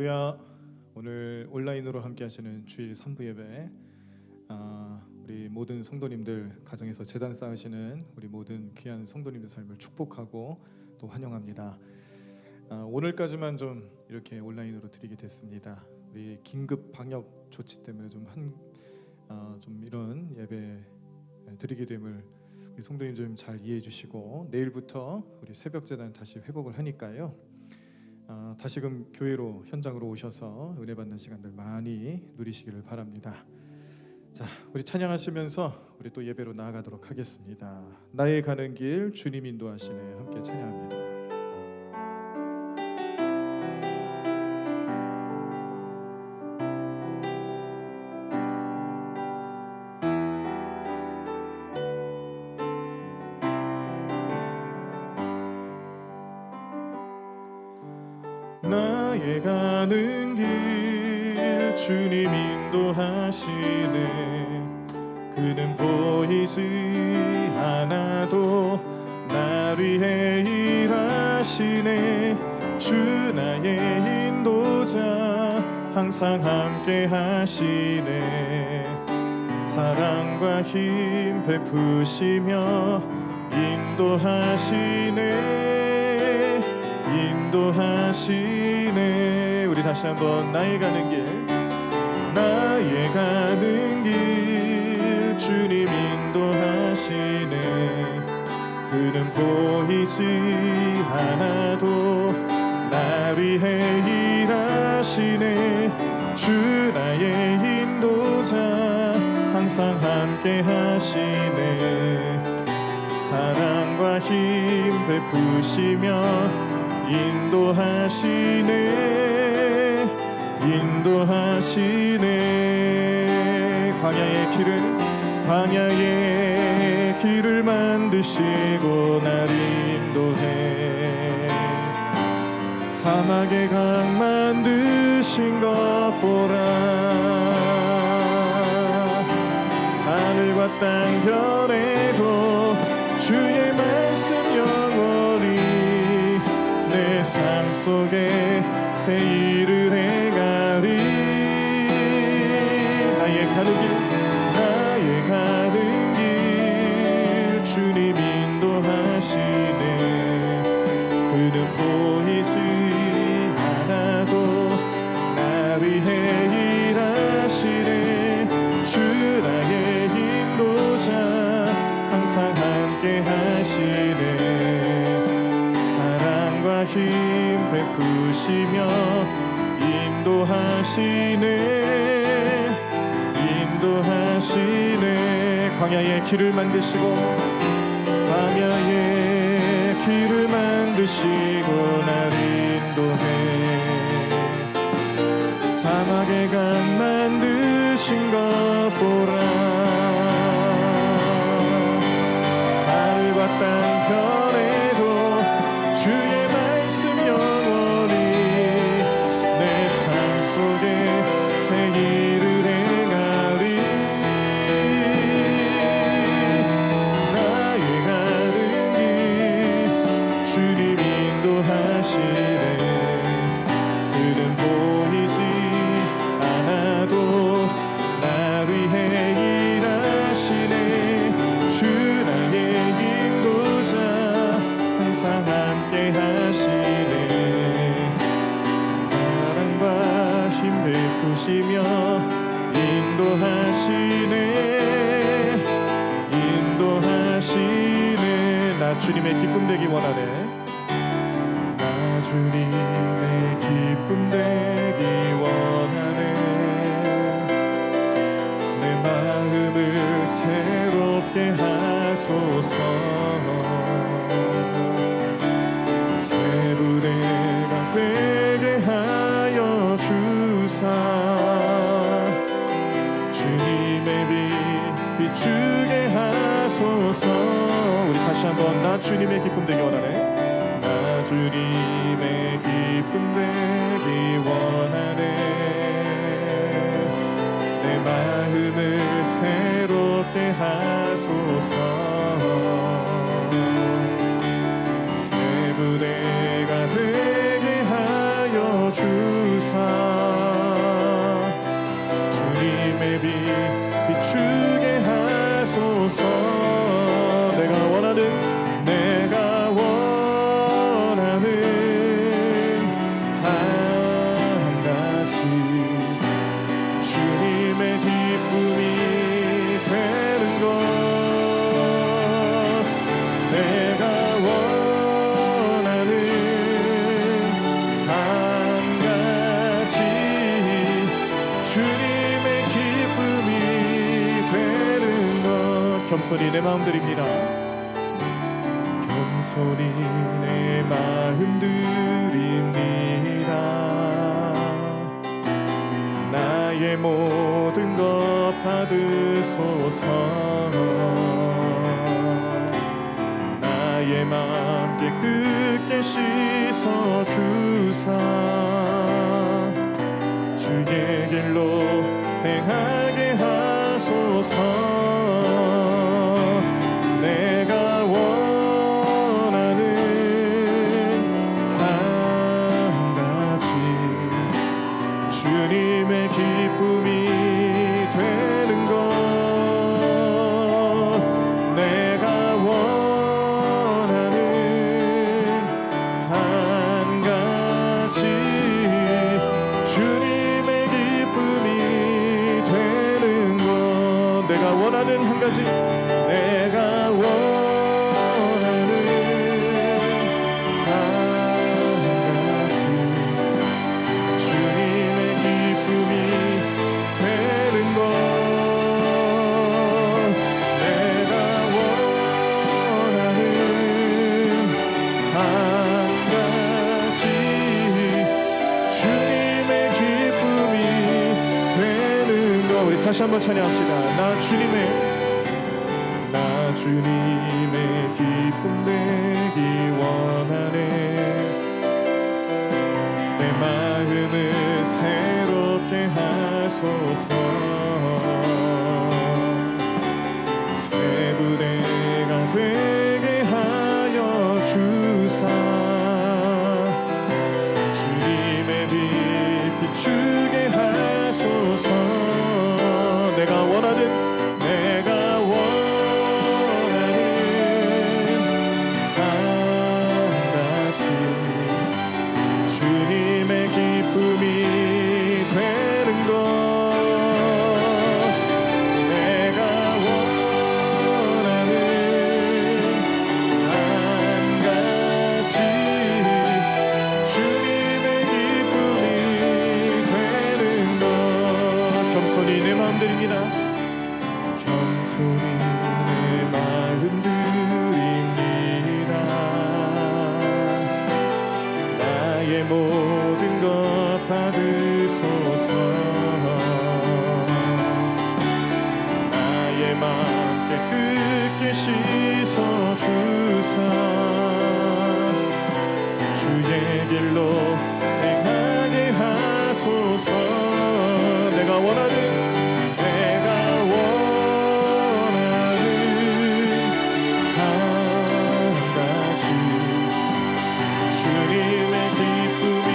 할렐루야. 오늘 온라인으로 함께 하시는 주일 3부 예배, 우리 모든 성도님들, 가정에서 제단 쌓으시는 우리 모든 귀한 성도님들 삶을 축복하고 또 환영합니다. 오늘까지만 좀 이렇게 온라인으로 드리게 됐습니다. 우리 긴급 방역 조치 때문에 좀 이런 예배 드리게 됨을 우리 성도님 좀 잘 이해해 주시고, 내일부터 우리 새벽 제단 다시 회복을 하니까요, 다시금 교회로 현장으로 오셔서 은혜 받는 시간들 많이 누리시기를 바랍니다. 자, 우리 찬양하시면서 우리 또 예배로 나아가도록 하겠습니다. 나의 가는 길 주님 인도하시네. 함께 찬양합니다. 나의 가는 길 주님 인도하시네. 그는 보이지 않아도 날 위해 일하시네. 주 나의 인도자 항상 함께 하시네. 사랑과 힘 베푸시며 인도하시네. 우리 다시 한번 나의 가는 길, 나의 가는 길 주님 인도하시네. 그는 보이지 않아도 날 위해 일하시네. 주 나의 인도자 항상 함께 하시네. 사랑과 힘 베푸시며 인도하시네. 광야의 길을 만드시고 날 인도해. 사막의 강 만드신 것 보라. 하늘과 땅 별에도 주의 말씀 영원히 내 삶 속에 새 일을 행하리. 나의 가는 길 주님 인도하시네. 그는 보이지 않아도 날 위해 일하시네. 주 나의 인도자 항상 함께 하시네. 사랑과 힘 베푸시며 인도하시네. 광야의 길을 만드시고 날 인도해. 사막의 강 만드신 것 보라. 하늘과 땅 별에도 주의 말씀 영원히 내 삶 속에 새 일을 행하리. 나의 가는 길 주님 인도하시네. 그는 보이지 않아도 날 위해 일하시네. 주 나의 인도자 항상 함께 하시네. 사랑과 힘 베푸시며 인도하시네. 나 주님의 기쁨 되기 원하네. 나 주님의 기쁨 되기 원하네. 내 마음을 새롭게 하소서. 새부대가 되게 하여 주사. 주님의 빛 비추게 하소서. 우리 다시 한번 나 주님의 기쁨 되기 원하네. 나 주님의 기쁨 되기 원하네. 내 마음을 새롭게 하소서. 새부대가 되게 하여 주사. 겸손히 내 마음 드립니다. 겸손히 내 마음 드립니다. 나의 모든 것 받으소서. 나의 맘 깨끗게 씻어 주사 주의 길로 행하게 하소서. 내가 원하는 한 가지 주님의 기쁨이 되는 것. 내가 원하는 한 가지 주님의 기쁨이 되는 것. 내가 원하는 한 가지, 내가 원하는 한 가지 주님의 기쁨이 되는 것. 내가 원하는 한 가지 주님의 기쁨이 되는 것. 우리 다시 한번 찬양합시다. 나 주님의 기쁨 되기 원하네. 내 마음을 새롭게 하소서. 새 부대가 되게 하여 주사 주님의 빛 비추게 하소서. 내가 원하는 한 가지 주님의 기쁨이 되는 것. 내가 원하는 한 가지 주님의 기쁨이 되는 것. 겸손히 내 마음 드립니다. 겸손히 내 마음 드립니다. 나의 모든 것 받으소서. 나의 맘 깨끗게 씻어 주사 주의 길로 행하게 하소서. 내가 원하는 한 가지 주님의 기쁨이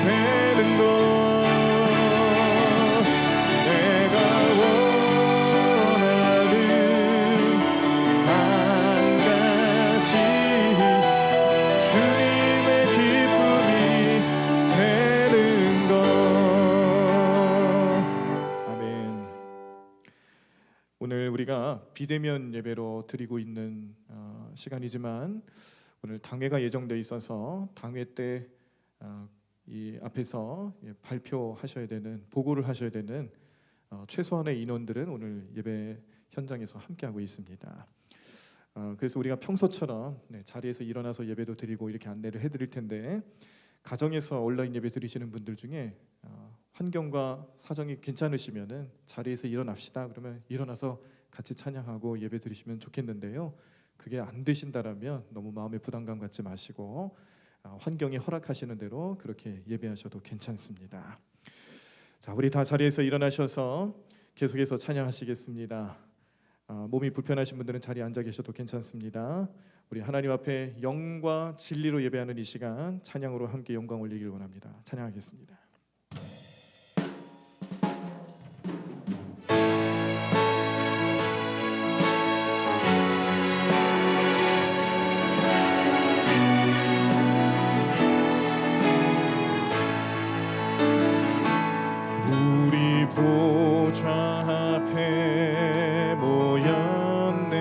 되는 것. 내가 원하는 한 가지 주님의 기쁨이 되는 것. 아멘. 오늘 우리가 비대면 예배로 드리고 있는 시간이지만 오늘 당회가 예정돼 있어서 당회 때 이 앞에서 발표하셔야 되는, 보고를 하셔야 되는 최소한의 인원들은 오늘 예배 현장에서 함께하고 있습니다. 그래서 우리가 평소처럼 자리에서 일어나서 예배도 드리고 이렇게 안내를 해드릴 텐데, 가정에서 온라인 예배 드리시는 분들 중에 환경과 사정이 괜찮으시면은 자리에서 일어납시다 그러면 일어나서 같이 찬양하고 예배 드리시면 좋겠는데요, 그게 안 되신다라면 너무 마음에 부담감 갖지 마시고 환경이 허락하시는 대로 그렇게 예배하셔도 괜찮습니다. 자, 우리 다 자리에서 일어나셔서 계속해서 찬양하시겠습니다. 몸이 불편하신 분들은 자리에 앉아 계셔도 괜찮습니다. 우리 하나님 앞에 영과 진리로 예배하는 이 시간, 찬양으로 함께 영광 올리길 원합니다. 찬양하겠습니다. 우리 보좌 앞에 모였네.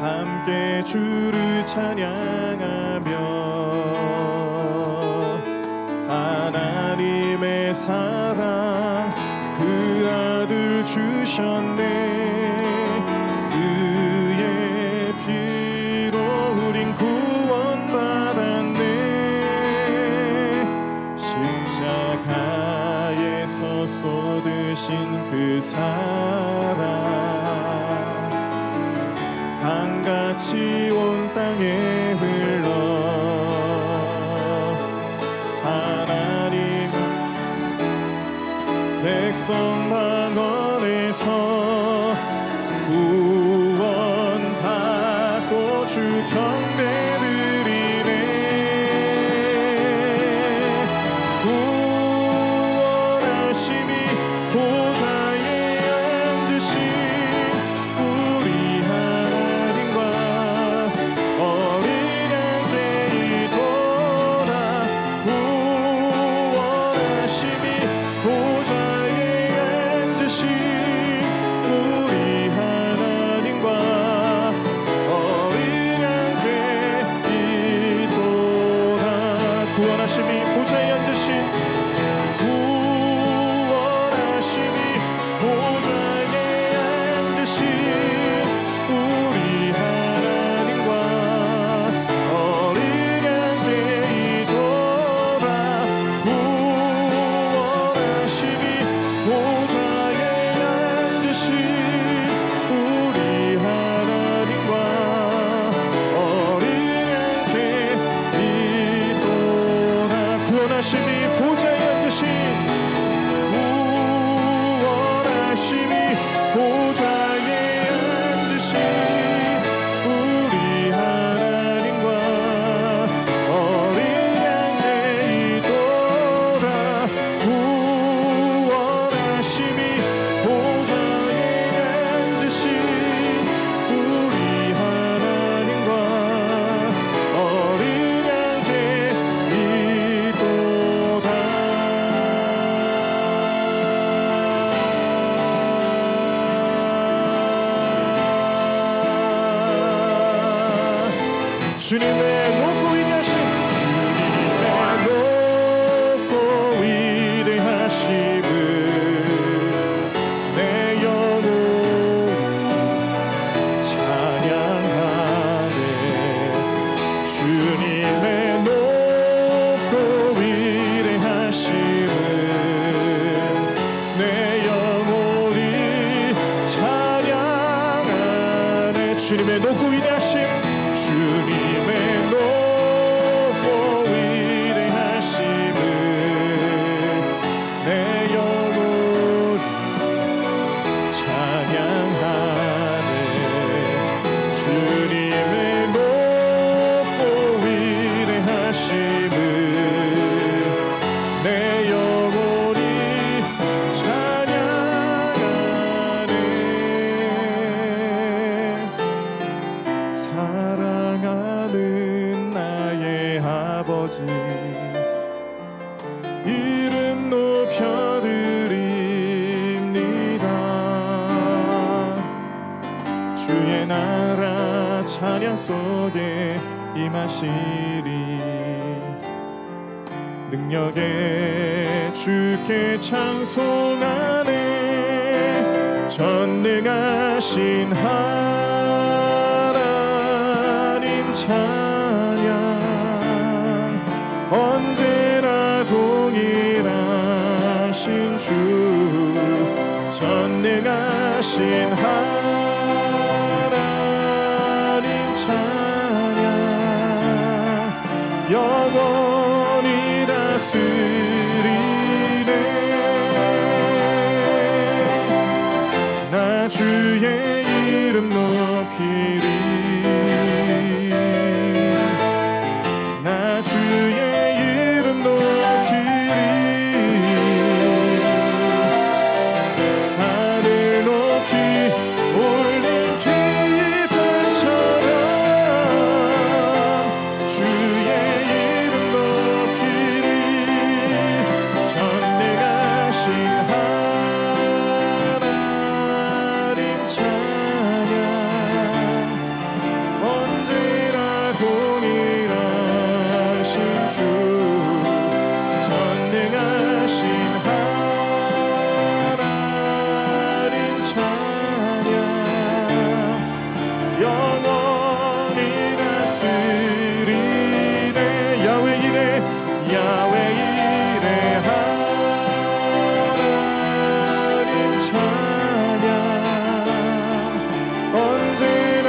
함께 주를 찬양하며 하나님의 사랑 그 아들 주셨네. 강같이 온 땅에 흘러 하나님 백성 방언에서 구원받고 주 경배드리네. 구원하심이 보좌에 앉으신 우리 하나님과 어린 양께 이도다. 구원하심이 보좌에 앉으신 우리 하나님과 어린 양께 이도다. 구원하심이 보좌에 앉으신 구원하심이 보좌에 앉으신 우리 하나님과 어린 양께 이도다. 구원하심이 보좌에 앉으신 우리 하나님과 어린 양께 이도다. 구원하심이 보좌에 앉으신 구원하심이 보좌에 앉으신 우리 하나님과 어린 양께 이도다. 구원하심이 보좌에 앉으신 우리 하나님과 어린 양께 이도다. 주님의 높고 위대하심, 주님의 높고 위대하심을 내 영혼이 찬양하네. 주님의 높고 위대하심을 내 영혼이 찬양하네. 주님의 높고 위대하심, 주님의 높고 위대하심을 내 영혼이 찬양하네. 주님의 높고 위대하심을 내 영혼이 찬양하네. 사랑하는 나의 아버지, 이름 높여드립니다. 주의 나라 찬양 속에 임하시리. 능력의 주께 찬송하네. 전능하신 하나님 찬양 언제나 동일하신 주. 전능하신 하나님 찬양 영원히 다스리네. 나 주의 이름 높이리. 나 주의 이름 높이리. 하늘 높이 올린 깃발처럼 주의 이름 높이리. 전능하신 하나님 찬양 언제나 동일하신 주. 전능하신 하나님 찬양 영원히 다스리네. 야훼 이레 야훼 이레 하나님 찬양 언제나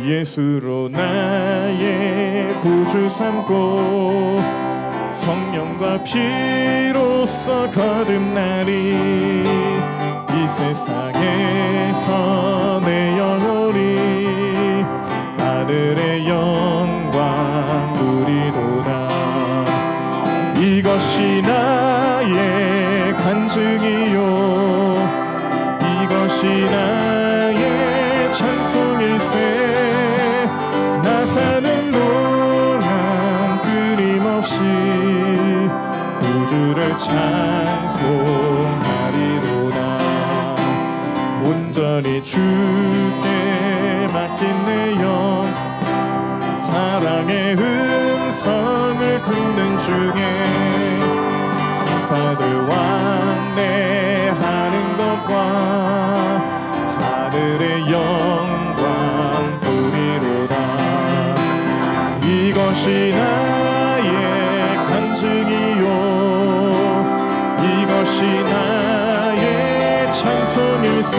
예수로 나의 구주 삼고 성령과 피로써 거듭나리. 이 세상에서 내 영혼이 하늘의 영광 누리도다. 이것이 나의 간증이요 이것이 나의 찬송일세. 나 사는 동안 끊임없이 구주를 찬송하리로다. 온전히 주께 맡긴 내 영 사랑의 음성을 듣는 중에 성파들 왕래하는 것과 하늘의 영광 보리로다. 이것이 나의 간증이요 이것이 나의 찬송일세.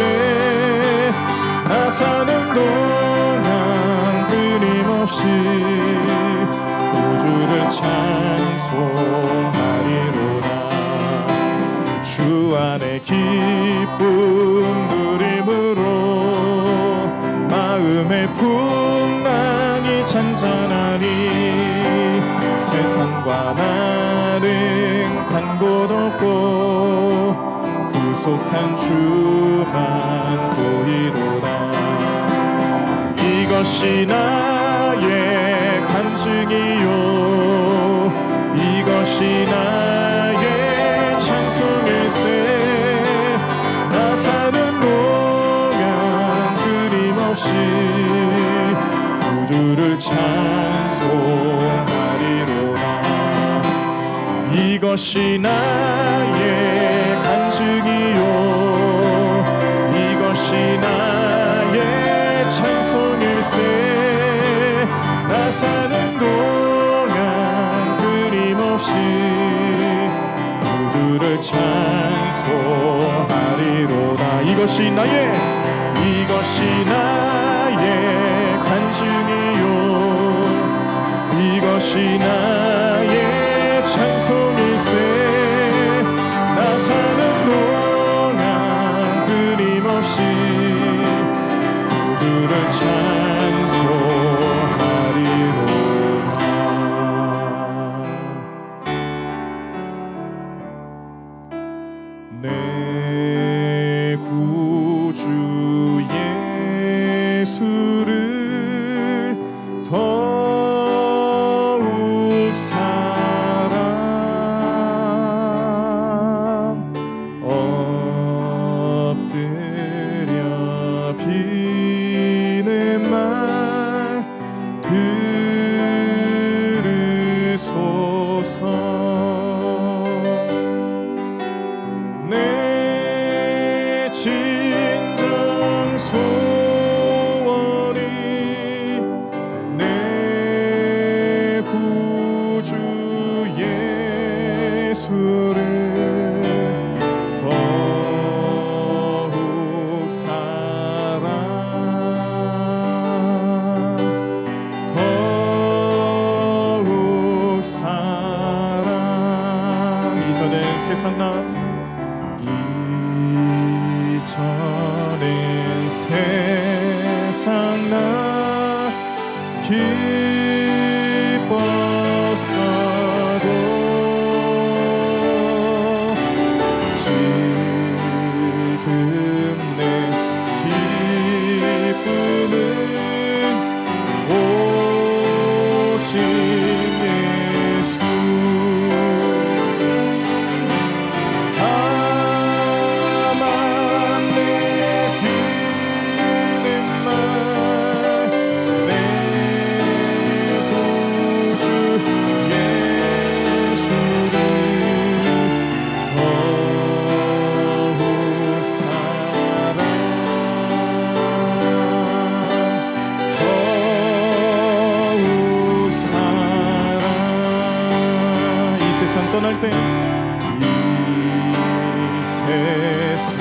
나 사는 동안 끊임없이 구주를 찬송하리로다. 주 안에 기쁨 누림으로 마음의 풍랑이 잔잔하니 세상과 나는 간 곳 없고 구속한 주만 보이로다. 이것이 나의 간증이요 이것이 나의 찬송일세. 나 사는 동안 끊임없이 구주를 찬송하리로다. 이것이 나의 간증이요 이것이 나의 찬송일세. 나 사는 동안 끊임없이 구주를 찬송하리로다. 이것이 나의 간증이요 이것이 나의 찬송일세. 나 사는 동안 끊임없이 구주를 찬송하리로다. 내 구주 예수를 더욱 사랑 엎드려 비는 말 들으소서. 내 진정 소원이 내 구주 예수를 더욱 사랑 더욱 사랑. 이전에 세상 나 이전엔 세상 나 기뻤어도 지금 내 기쁨은 오직 예수. 세상 떠날 때 이 세상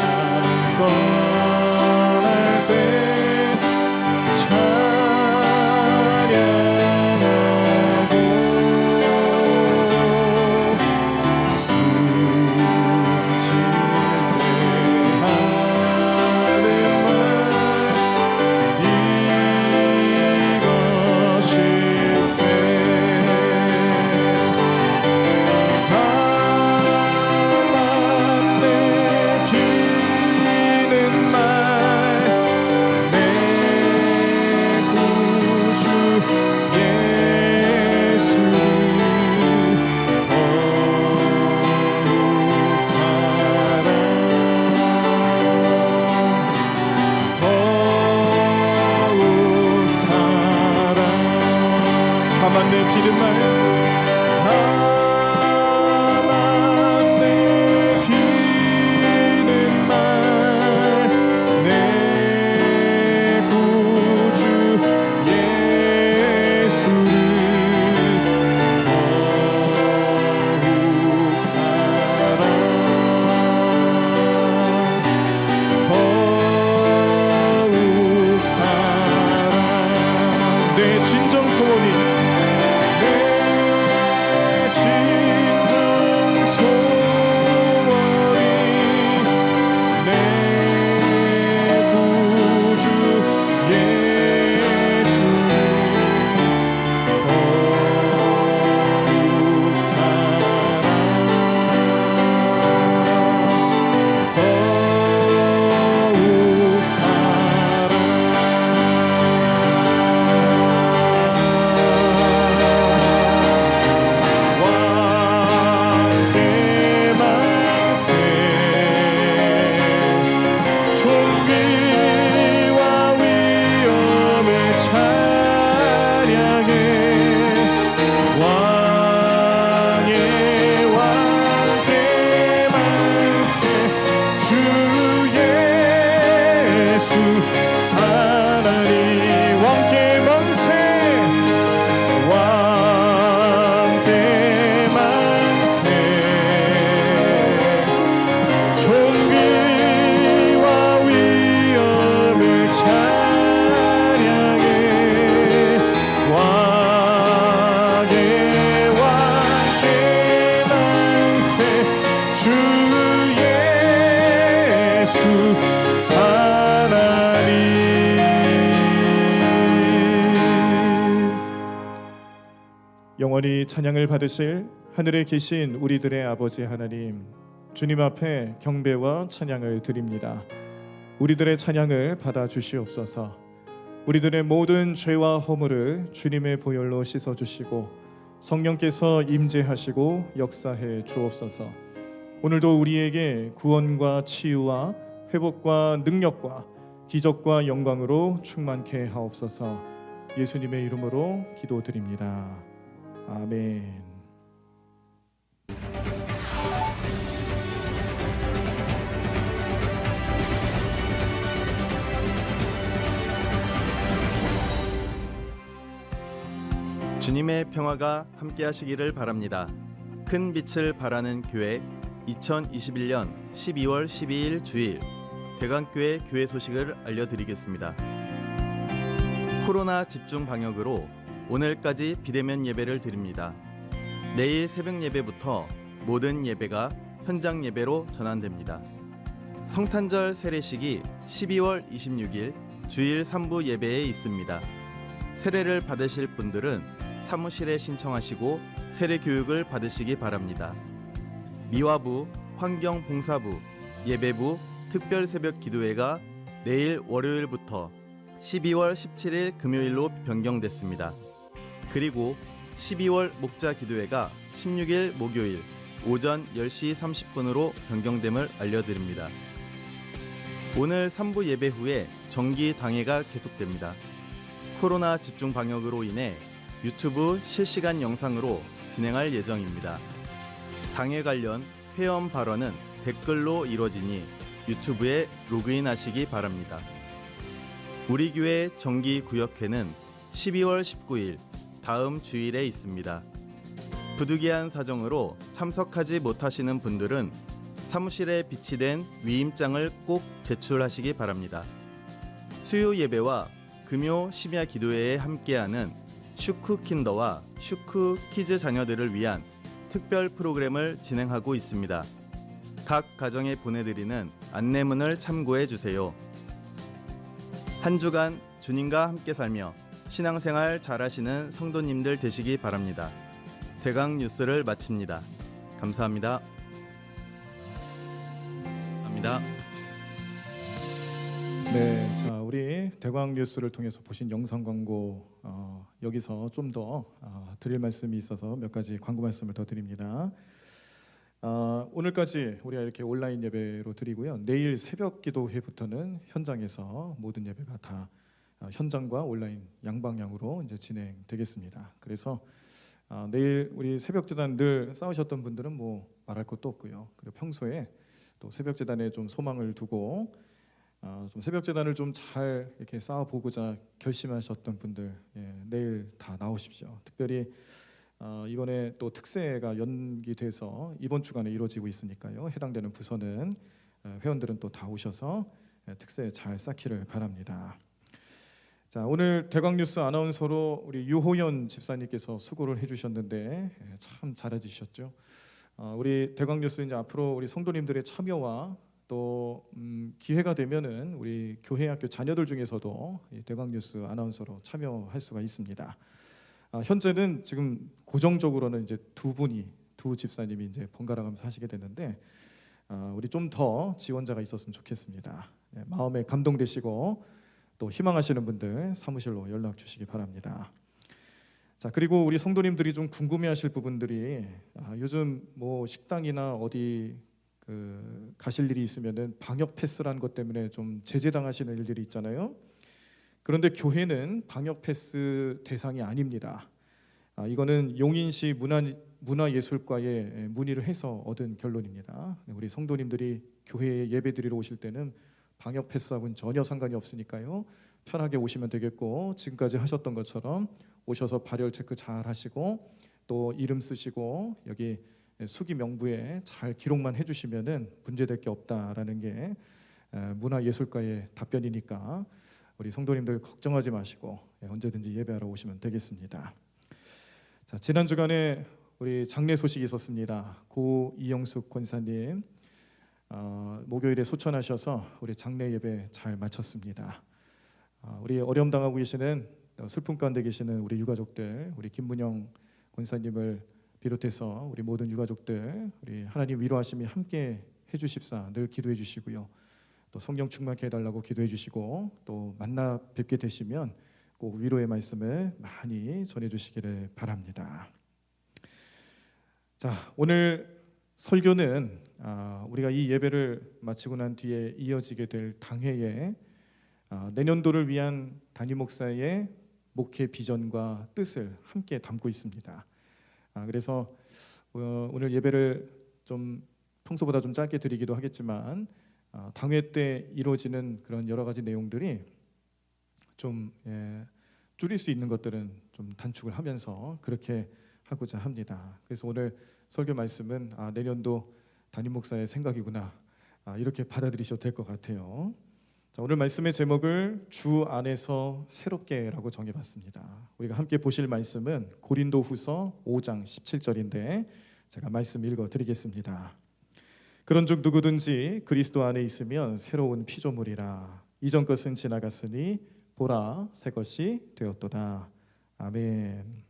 떠날 때 찬송하리. 나만 내 비는 말 나만 내 비는 말 내 구주 예수를 더욱 사랑 더욱 사랑 내 진정 소원이 내 진정 소원이 내 구주 예수를 더욱 사랑 더욱 사랑 왕의 만세 존귀와 위엄을 찬양해 왕의 만세 주 예수 하나님 왕께 만세 왕께 만세 존귀와 위엄을 찬양해 왕의 만세 주 예수 하나님 영원히 찬양을 받으실 하늘에 계신 우리들의 아버지 하나님, 주님 앞에 경배와 찬양을 드립니다. 우리들의 찬양을 받아 주시옵소서. 우리들의 모든 죄와 허물을 주님의 보혈로 씻어 주시고 성령께서 임재하시고 역사해 주옵소서. 오늘도 우리에게 구원과 치유와 회복과 능력과 기적과 영광으로 충만케 하옵소서. 예수님의 이름으로 기도드립니다. 아멘. 주님의 평화가 함께하시기를 바랍니다. 큰 빛을 발하는 교회 2021년 12월 12일 주일 대강교회 교회 소식을 알려드리겠습니다. 코로나 집중 방역으로 오늘까지 비대면 예배를 드립니다. 내일 새벽 예배부터 모든 예배가 현장 예배로 전환됩니다. 성탄절 세례식이 12월 26일 주일 3부 예배에 있습니다. 세례를 받으실 분들은 사무실에 신청하시고 세례 교육을 받으시기 바랍니다. 미화부, 환경봉사부, 예배부, 특별 새벽 기도회가 내일 월요일부터 12월 17일 금요일로 변경됐습니다. 그리고 12월 목자 기도회가 16일 목요일 오전 10시 30분으로 변경됨을 알려드립니다. 오늘 3부 예배 후에 정기 당회가 계속됩니다. 코로나 집중 방역으로 인해 유튜브 실시간 영상으로 진행할 예정입니다. 당회 관련 회원 발언은 댓글로 이루어지니 유튜브에 로그인하시기 바랍니다. 우리 교회 정기 구역회는 12월 19일 다음 주일에 있습니다. 부득이한 사정으로 참석하지 못하시는 분들은 사무실에 비치된 위임장을 꼭 제출하시기 바랍니다. 수요 예배와 금요 심야 기도회에 함께하는 슈크킨더와 슈크키즈 자녀들을 위한 특별 프로그램을 진행하고 있습니다. 각 가정에 보내드리는 안내문을 참고해 주세요. 한 주간 주님과 함께 살며 신앙생활 잘하시는 성도님들 되시기 바랍니다. 대강 뉴스를 마칩니다. 감사합니다. 감사합니다. 네, 자 우리 대광 뉴스를 통해서 보신 영상 광고 여기서 좀 더 드릴 말씀이 있어서 몇 가지 광고 말씀을 더 드립니다. 오늘까지 우리가 이렇게 온라인 예배로 드리고요. 내일 새벽 기도회부터는 현장에서 모든 예배가 다 현장과 온라인 양방향으로 이제 진행되겠습니다. 그래서 내일 우리 새벽재단 늘 싸우셨던 분들은 뭐 말할 것도 없고요. 그리고 평소에 또 새벽재단에 좀 소망을 두고 좀 새벽재단을 좀 잘 이렇게 쌓아보고자 결심하셨던 분들, 내일 다 나오십시오. 특별히 이번에 또 특세가 연기돼서 이번 주간에 이루어지고 있으니까요. 해당되는 부서는 회원들은 또 다 오셔서 특세 잘 쌓기를 바랍니다. 자, 오늘 대광뉴스 아나운서로 우리 유호연 집사님께서 수고를 해주셨는데 참 잘해주셨죠. 우리 대광뉴스 이제 앞으로 우리 성도님들의 참여와 또 기회가 되면은 우리 교회학교 자녀들 중에서도 이 대광뉴스 아나운서로 참여할 수가 있습니다. 현재는 지금 고정적으로는 이제 두 집사님이 이제 번갈아가면서 하시게 됐는데 우리 좀 더 지원자가 있었으면 좋겠습니다. 마음에 감동되시고 또 희망하시는 분들 사무실로 연락 주시기 바랍니다. 자, 그리고 우리 성도님들이 좀 궁금해하실 부분들이 요즘 뭐 식당이나 어디 가실 일이 있으면은 방역 패스라는 것 때문에 좀 제재당하시는 일들이 있잖아요. 그런데 교회는 방역 패스 대상이 아닙니다. 이거는 용인시 문화예술과에 문의를 해서 얻은 결론입니다. 우리 성도님들이 교회에 예배드리러 오실 때는 방역 패스하고는 전혀 상관이 없으니까요. 편하게 오시면 되겠고 지금까지 하셨던 것처럼 오셔서 발열 체크 잘 하시고 또 이름 쓰시고 여기 수기 명부에 잘 기록만 해주시면은 문제될 게 없다라는 게 문화예술과의 답변이니까 우리 성도님들 걱정하지 마시고 언제든지 예배하러 오시면 되겠습니다. 자, 지난 주간에 우리 장례 소식이 있었습니다. 고 이영숙 권사님 목요일에 소천하셔서 우리 장례 예배 잘 마쳤습니다. 우리 어려움 당하고 계시는 슬픔 가운데 계시는 우리 유가족들, 우리 김문영 권사님을 비롯해서 우리 모든 유가족들, 우리 하나님 위로하심이 함께 해주십사 늘 기도해 주시고요. 또 성령 충만케 해달라고 기도해 주시고 또 만나 뵙게 되시면 꼭 위로의 말씀을 많이 전해 주시기를 바랍니다. 자, 오늘 설교는 우리가 이 예배를 마치고 난 뒤에 이어지게 될 당회에 내년도를 위한 담임 목사의 목회 비전과 뜻을 함께 담고 있습니다. 그래서 오늘 예배를 좀 평소보다 좀 짧게 드리기도 하겠지만 당회 때 이루어지는 그런 여러 가지 내용들이 좀 줄일 수 있는 것들은 좀 단축을 하면서 그렇게 하고자 합니다. 그래서 오늘 설교 말씀은 내년도 담임 목사의 생각이구나 이렇게 받아들이셔도 될 것 같아요. 자, 오늘 말씀의 제목을 주 안에서 새롭게라고 정해봤습니다. 우리가 함께 보실 말씀은 고린도후서 5장 17절인데 제가 말씀 읽어드리겠습니다. 그런즉 누구든지 그리스도 안에 있으면 새로운 피조물이라 이전 것은 지나갔으니 보라 새 것이 되었도다. 아멘.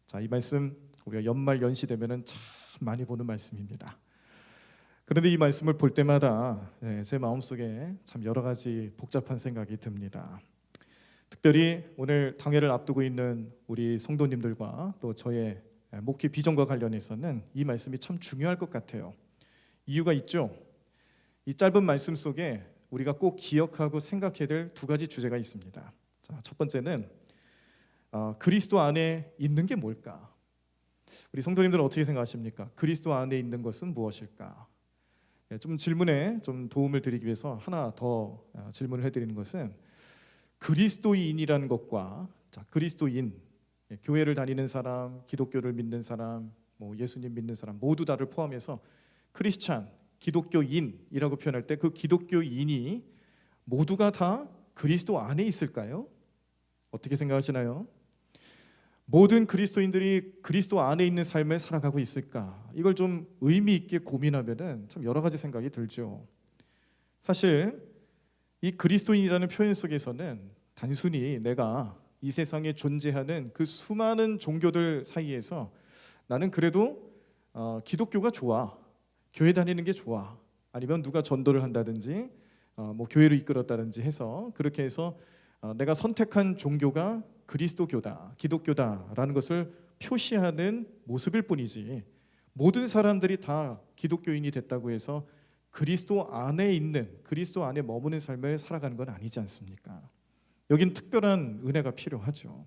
자, 이 말씀 우리가 연말 연시 되면은 참 많이 보는 말씀입니다. 그런데 이 말씀을 볼 때마다 제 마음속에 참 여러 가지 복잡한 생각이 듭니다. 특별히 오늘 당회를 앞두고 있는 우리 성도님들과 또 저의 목회 비전과 관련해서는 이 말씀이 참 중요할 것 같아요. 이유가 있죠. 이 짧은 말씀 속에 우리가 꼭 기억하고 생각해야 될 두 가지 주제가 있습니다. 자, 첫 번째는 그리스도 안에 있는 게 뭘까? 우리 성도님들은 어떻게 생각하십니까? 그리스도 안에 있는 것은 무엇일까? 좀 질문에 좀 도움을 드리기 위해서 하나 더 질문을 해드리는 것은 그리스도인이라는 것과 그리스도인, 교회를 다니는 사람, 기독교를 믿는 사람, 뭐 예수님 믿는 사람 모두 다를 포함해서 크리스찬, 기독교인이라고 표현할 때 그 기독교인이 모두가 다 그리스도 안에 있을까요? 어떻게 생각하시나요? 모든 그리스도인들이 그리스도 안에 있는 삶을 살아가고 있을까? 이걸 좀 의미 있게 고민하면은 참 여러 가지 생각이 들죠. 사실 이 그리스도인이라는 표현 속에서는 단순히 내가 이 세상에 존재하는 그 수많은 종교들 사이에서 나는 그래도 기독교가 좋아, 교회 다니는 게 좋아, 아니면 누가 전도를 한다든지 뭐 교회를 이끌었다든지 해서 그렇게 해서 내가 선택한 종교가 그리스도교다, 기독교다라는 것을 표시하는 모습일 뿐이지 모든 사람들이 다 기독교인이 됐다고 해서 그리스도 안에 있는, 그리스도 안에 머무는 삶을 살아가는 건 아니지 않습니까? 여긴 특별한 은혜가 필요하죠.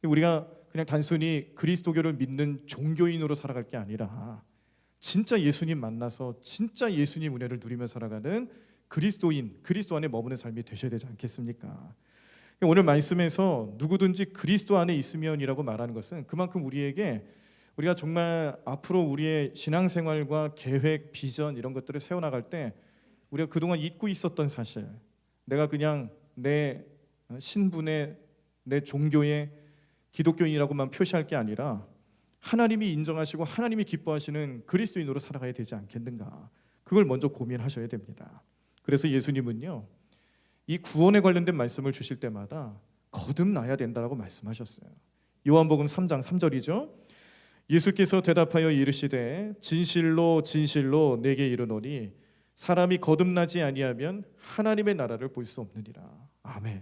우리가 그냥 단순히 그리스도교를 믿는 종교인으로 살아갈 게 아니라 진짜 예수님 만나서 진짜 예수님 은혜를 누리며 살아가는 그리스도인, 그리스도 안에 머무는 삶이 되셔야 되지 않겠습니까? 오늘 말씀에서 누구든지 그리스도 안에 있으면이라고 말하는 것은 그만큼 우리가 정말 앞으로 우리의 신앙생활과 계획, 비전 이런 것들을 세워나갈 때 우리가 그동안 잊고 있었던 사실, 내가 그냥 내 신분의, 내 종교의 기독교인이라고만 표시할 게 아니라 하나님이 인정하시고 하나님이 기뻐하시는 그리스도인으로 살아가야 되지 않겠는가, 그걸 먼저 고민하셔야 됩니다. 그래서 예수님은요, 이 구원에 관련된 말씀을 주실 때마다 거듭나야 된다라고 말씀하셨어요. 요한복음 3장 3절이죠. 예수께서 대답하여 이르시되 진실로 진실로 내게 이르노니 사람이 거듭나지 아니하면 하나님의 나라를 볼 수 없느니라. 아멘.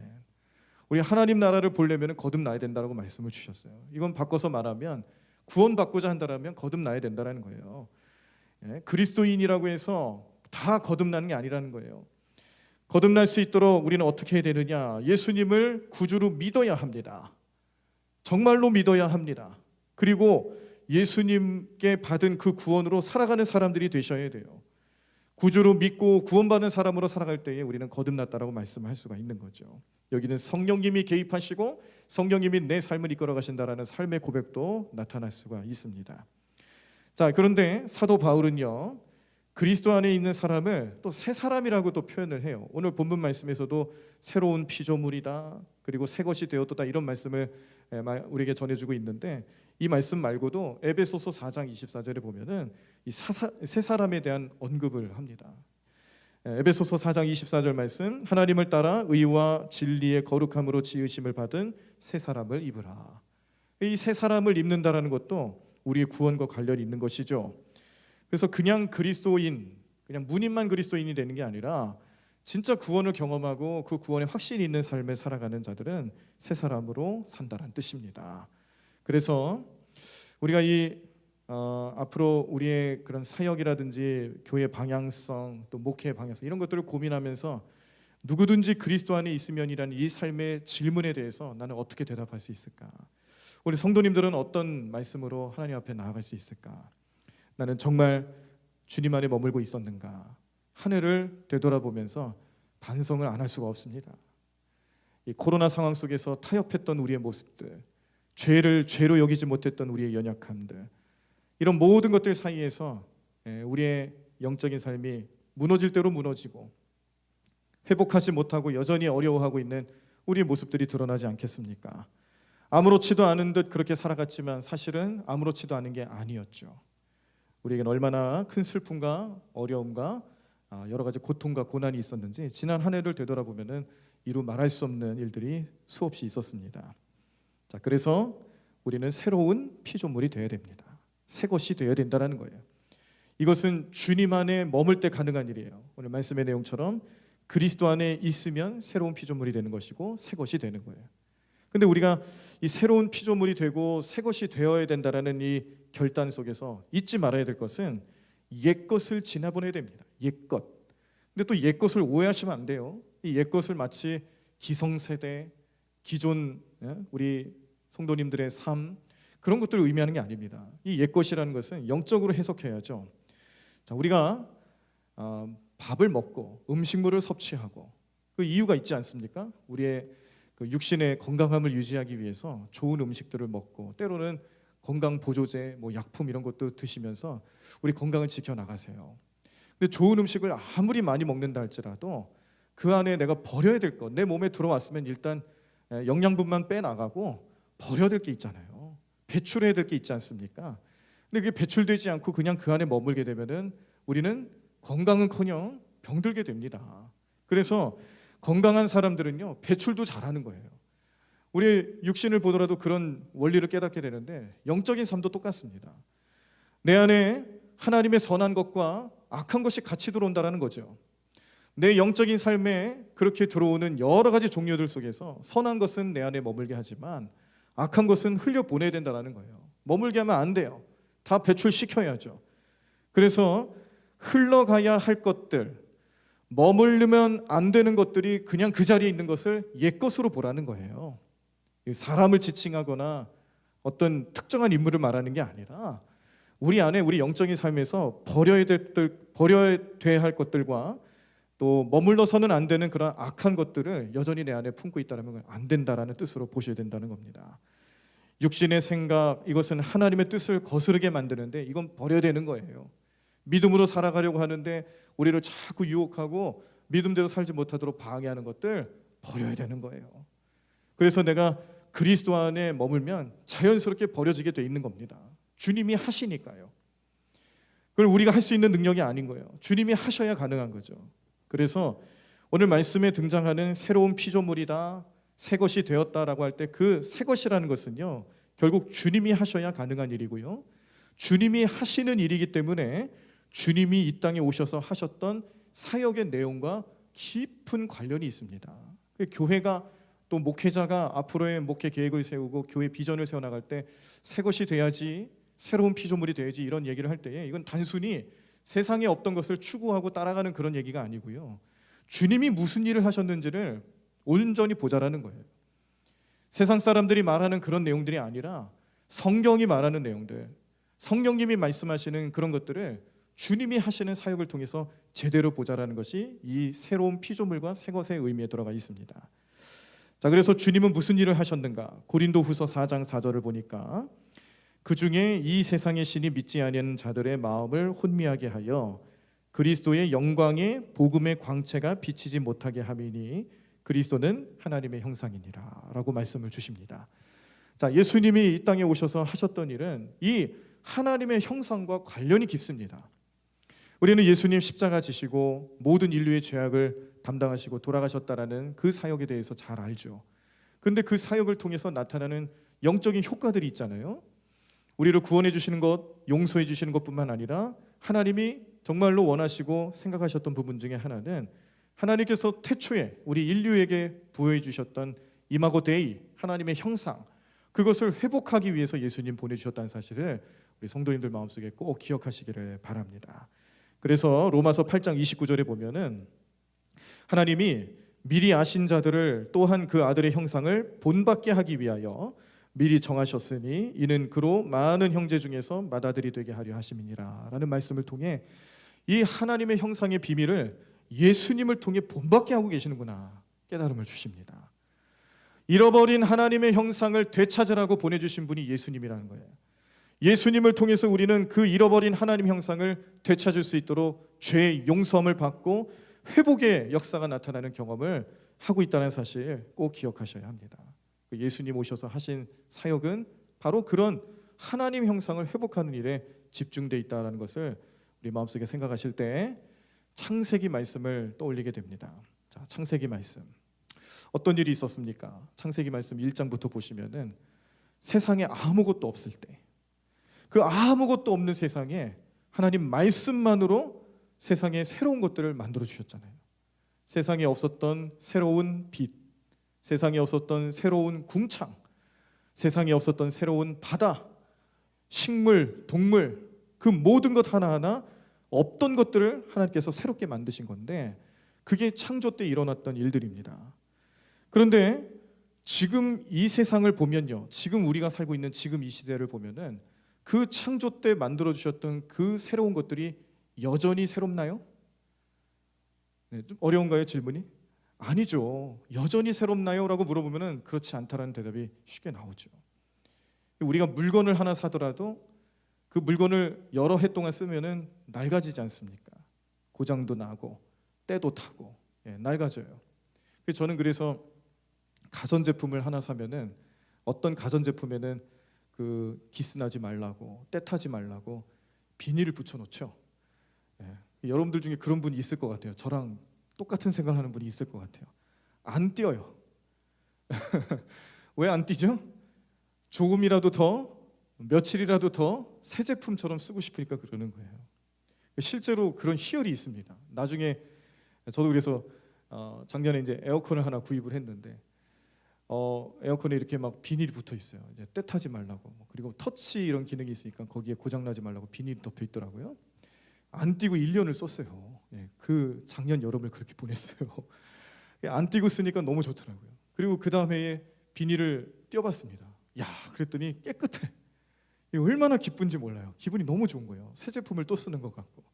우리 하나님 나라를 보려면 거듭나야 된다라고 말씀을 주셨어요. 이건 바꿔서 말하면 구원받고자 한다면 거듭나야 된다는 거예요. 그리스도인이라고 해서 다 거듭나는 게 아니라는 거예요. 거듭날 수 있도록 우리는 어떻게 해야 되느냐? 예수님을 구주로 믿어야 합니다. 정말로 믿어야 합니다. 그리고 예수님께 받은 그 구원으로 살아가는 사람들이 되셔야 돼요. 구주로 믿고 구원받은 사람으로 살아갈 때에 우리는 거듭났다라고 말씀할 수가 있는 거죠. 여기는 성령님이 개입하시고 성령님이 내 삶을 이끌어 가신다라는 삶의 고백도 나타날 수가 있습니다. 자, 그런데 사도 바울은요, 그리스도 안에 있는 사람을 또 새 사람이라고 또 표현을 해요. 오늘 본문 말씀에서도 새로운 피조물이다, 그리고 새 것이 되었다, 이런 말씀을 우리에게 전해주고 있는데, 이 말씀 말고도 에베소서 4장 24절에 보면은 이 새 사람에 대한 언급을 합니다. 에베소서 4장 24절 말씀, 하나님을 따라 의와 진리의 거룩함으로 지으심을 받은 새 사람을 입으라. 이 새 사람을 입는다라는 것도 우리의 구원과 관련이 있는 것이죠. 그래서 그냥 그리스도인, 그냥 문인만 그리스도인이 되는 게 아니라 진짜 구원을 경험하고 그 구원에 확신이 있는 삶을 살아가는 자들은 새 사람으로 산다는 뜻입니다. 그래서 우리가 앞으로 우리의 그런 사역이라든지 교회 방향성, 또 목회의 방향성, 이런 것들을 고민하면서 누구든지 그리스도 안에 있으면이라는 이 삶의 질문에 대해서 나는 어떻게 대답할 수 있을까? 우리 성도님들은 어떤 말씀으로 하나님 앞에 나아갈 수 있을까? 나는 정말 주님 안에 머물고 있었는가? 한 해를 되돌아보면서 반성을 안 할 수가 없습니다. 이 코로나 상황 속에서 타협했던 우리의 모습들, 죄를 죄로 여기지 못했던 우리의 연약함들, 이런 모든 것들 사이에서 우리의 영적인 삶이 무너질 대로 무너지고 회복하지 못하고 여전히 어려워하고 있는 우리의 모습들이 드러나지 않겠습니까? 아무렇지도 않은 듯 그렇게 살아갔지만 사실은 아무렇지도 않은 게 아니었죠. 우리에겐 얼마나 큰 슬픔과 어려움과 여러 가지 고통과 고난이 있었는지 지난 한 해를 되돌아보면은 이루 말할 수 없는 일들이 수없이 있었습니다. 자, 그래서 우리는 새로운 피조물이 되어야 됩니다. 새 것이 되어야 된다는 거예요. 이것은 주님 안에 머물 때 가능한 일이에요. 오늘 말씀의 내용처럼 그리스도 안에 있으면 새로운 피조물이 되는 것이고 새 것이 되는 거예요. 근데 우리가 이 새로운 피조물이 되고 새 것이 되어야 된다라는 이 결단 속에서 잊지 말아야 될 것은 옛 것을 지나보내야 됩니다. 옛 것. 근데 또 옛 것을 오해하시면 안 돼요. 이 옛 것을 마치 기성세대, 기존 우리 성도님들의 삶, 그런 것들을 의미하는 게 아닙니다. 이 옛 것이라는 것은 영적으로 해석해야죠. 자, 우리가 밥을 먹고 음식물을 섭취하고 그 이유가 있지 않습니까? 우리의 그 육신의 건강함을 유지하기 위해서 좋은 음식들을 먹고 때로는 건강 보조제, 약품 이런 것도 드시면서 우리 건강을 지켜 나가세요. 근데 좋은 음식을 아무리 많이 먹는다 할지라도 그 안에 내가 버려야 될 것, 내 몸에 들어왔으면 일단 영양분만 빼나가고 버려야 될 게 있잖아요. 배출해야 될 게 있지 않습니까? 근데 그게 배출되지 않고 그냥 그 안에 머물게 되면은 우리는 건강은커녕 병들게 됩니다. 그래서 건강한 사람들은요, 배출도 잘하는 거예요. 우리 육신을 보더라도 그런 원리를 깨닫게 되는데 영적인 삶도 똑같습니다. 내 안에 하나님의 선한 것과 악한 것이 같이 들어온다는 거죠. 내 영적인 삶에 그렇게 들어오는 여러 가지 종류들 속에서 선한 것은 내 안에 머물게 하지만 악한 것은 흘려보내야 된다는 거예요. 머물게 하면 안 돼요. 다 배출시켜야죠. 그래서 흘러가야 할 것들, 머무르면 안 되는 것들이 그냥 그 자리에 있는 것을 옛것으로 보라는 거예요. 사람을 지칭하거나 어떤 특정한 인물을 말하는 게 아니라 우리 안에 우리 영적인 삶에서 버려야 할 것들과 또 머물러서는 안 되는 그런 악한 것들을 여전히 내 안에 품고 있다는 건 안 된다라는 뜻으로 보셔야 된다는 겁니다. 육신의 생각, 이것은 하나님의 뜻을 거스르게 만드는데 이건 버려야 되는 거예요. 믿음으로 살아가려고 하는데 우리를 자꾸 유혹하고 믿음대로 살지 못하도록 방해하는 것들 버려야 되는 거예요. 그래서 내가 그리스도 안에 머물면 자연스럽게 버려지게 돼 있는 겁니다. 주님이 하시니까요. 그걸 우리가 할 수 있는 능력이 아닌 거예요. 주님이 하셔야 가능한 거죠. 그래서 오늘 말씀에 등장하는 새로운 피조물이다, 새 것이 되었다라고 할 때 그 새 것이라는 것은요, 결국 주님이 하셔야 가능한 일이고요. 주님이 하시는 일이기 때문에 주님이 이 땅에 오셔서 하셨던 사역의 내용과 깊은 관련이 있습니다. 교회가 또 목회자가 앞으로의 목회 계획을 세우고 교회 비전을 세워나갈 때 새 것이 돼야지, 새로운 피조물이 돼야지 이런 얘기를 할 때에 이건 단순히 세상에 없던 것을 추구하고 따라가는 그런 얘기가 아니고요. 주님이 무슨 일을 하셨는지를 온전히 보자라는 거예요. 세상 사람들이 말하는 그런 내용들이 아니라 성경이 말하는 내용들, 성령님이 말씀하시는 그런 것들을 주님이 하시는 사역을 통해서 제대로 보자라는 것이 이 새로운 피조물과 새 것의 의미에 들어가 있습니다. 자, 그래서 주님은 무슨 일을 하셨는가? 고린도후서 4장 4절을 보니까 그 중에 이 세상의 신이 믿지 아니하는 자들의 마음을 혼미하게 하여 그리스도의 영광의 복음의 광채가 비치지 못하게 함이니 그리스도는 하나님의 형상이니라 라고 말씀을 주십니다. 자, 예수님이 이 땅에 오셔서 하셨던 일은 이 하나님의 형상과 관련이 깊습니다. 우리는 예수님 십자가 지시고 모든 인류의 죄악을 담당하시고 돌아가셨다라는 그 사역에 대해서 잘 알죠. 그런데 그 사역을 통해서 나타나는 영적인 효과들이 있잖아요. 우리를 구원해 주시는 것, 용서해 주시는 것뿐만 아니라 하나님이 정말로 원하시고 생각하셨던 부분 중에 하나는 하나님께서 태초에 우리 인류에게 부여해 주셨던 이마고 데이, 하나님의 형상, 그것을 회복하기 위해서 예수님 보내주셨다는 사실을 우리 성도님들 마음속에 꼭 기억하시기를 바랍니다. 그래서 로마서 8장 29절에 보면은 하나님이 미리 아신 자들을 또한 그 아들의 형상을 본받게 하기 위하여 미리 정하셨으니 이는 그로 많은 형제 중에서 맏아들이 되게 하려 하심이니라 라는 말씀을 통해 이 하나님의 형상의 비밀을 예수님을 통해 본받게 하고 계시는구나 깨달음을 주십니다. 잃어버린 하나님의 형상을 되찾으라고 보내주신 분이 예수님이라는 거예요. 예수님을 통해서 우리는 그 잃어버린 하나님 형상을 되찾을 수 있도록 죄의 용서함을 받고 회복의 역사가 나타나는 경험을 하고 있다는 사실 꼭 기억하셔야 합니다. 예수님 오셔서 하신 사역은 바로 그런 하나님 형상을 회복하는 일에 집중되어 있다는 것을 우리 마음속에 생각하실 때 창세기 말씀을 떠올리게 됩니다. 자, 창세기 말씀 어떤 일이 있었습니까? 창세기 말씀 1장부터 보시면은 세상에 아무것도 없을 때, 그 아무것도 없는 세상에 하나님 말씀만으로 세상에 새로운 것들을 만들어 주셨잖아요. 세상에 없었던 새로운 빛, 세상에 없었던 새로운 궁창, 세상에 없었던 새로운 바다, 식물, 동물, 그 모든 것 하나하나 없던 것들을 하나님께서 새롭게 만드신 건데 그게 창조 때 일어났던 일들입니다. 그런데 지금 이 세상을 보면요, 지금 우리가 살고 있는 지금 이 시대를 보면은 그 창조 때 만들어 주셨던 그 새로운 것들이 여전히 새롭나요? 네, 좀 어려운가요, 질문이? 아니죠. 여전히 새롭나요? 라고 물어보면은 그렇지 않다라는 대답이 쉽게 나오죠. 우리가 물건을 하나 사더라도 그 물건을 여러 해 동안 쓰면은 낡아지지 않습니까? 고장도 나고 때도 타고 낡아져요. 저는 그래서 가전제품을 하나 사면은 어떤 가전제품에는 그 기스나지 말라고, 때 타지 말라고 비닐을 붙여놓죠. 여러분들 중에 그런 분이 있을 것 같아요. 저랑 똑같은 생각하는 분이 있을 것 같아요. 안 띄어요. 왜 안 띄죠? 조금이라도 더, 며칠이라도 더 새 제품처럼 쓰고 싶으니까 그러는 거예요. 실제로 그런 희열이 있습니다. 나중에 저도 그래서 작년에 이제 에어컨을 하나 구입을 했는데 에어컨에 이렇게 막 비닐이 붙어 있어요. 이제 때 타지 말라고. 그리고 터치 이런 기능이 있으니까 거기에 고장 나지 말라고 비닐이 덮여 있더라고요. 안 뛰고 1년을 썼어요. 그 작년 여름을 그렇게 보냈어요. 안 뛰고 쓰니까 너무 좋더라고요. 그리고 그 다음에 비닐을 띄워봤습니다. 야, 그랬더니 깨끗해. 얼마나 기쁜지 몰라요. 기분이 너무 좋은 거예요. 새 제품을 또 쓰는 것 같고.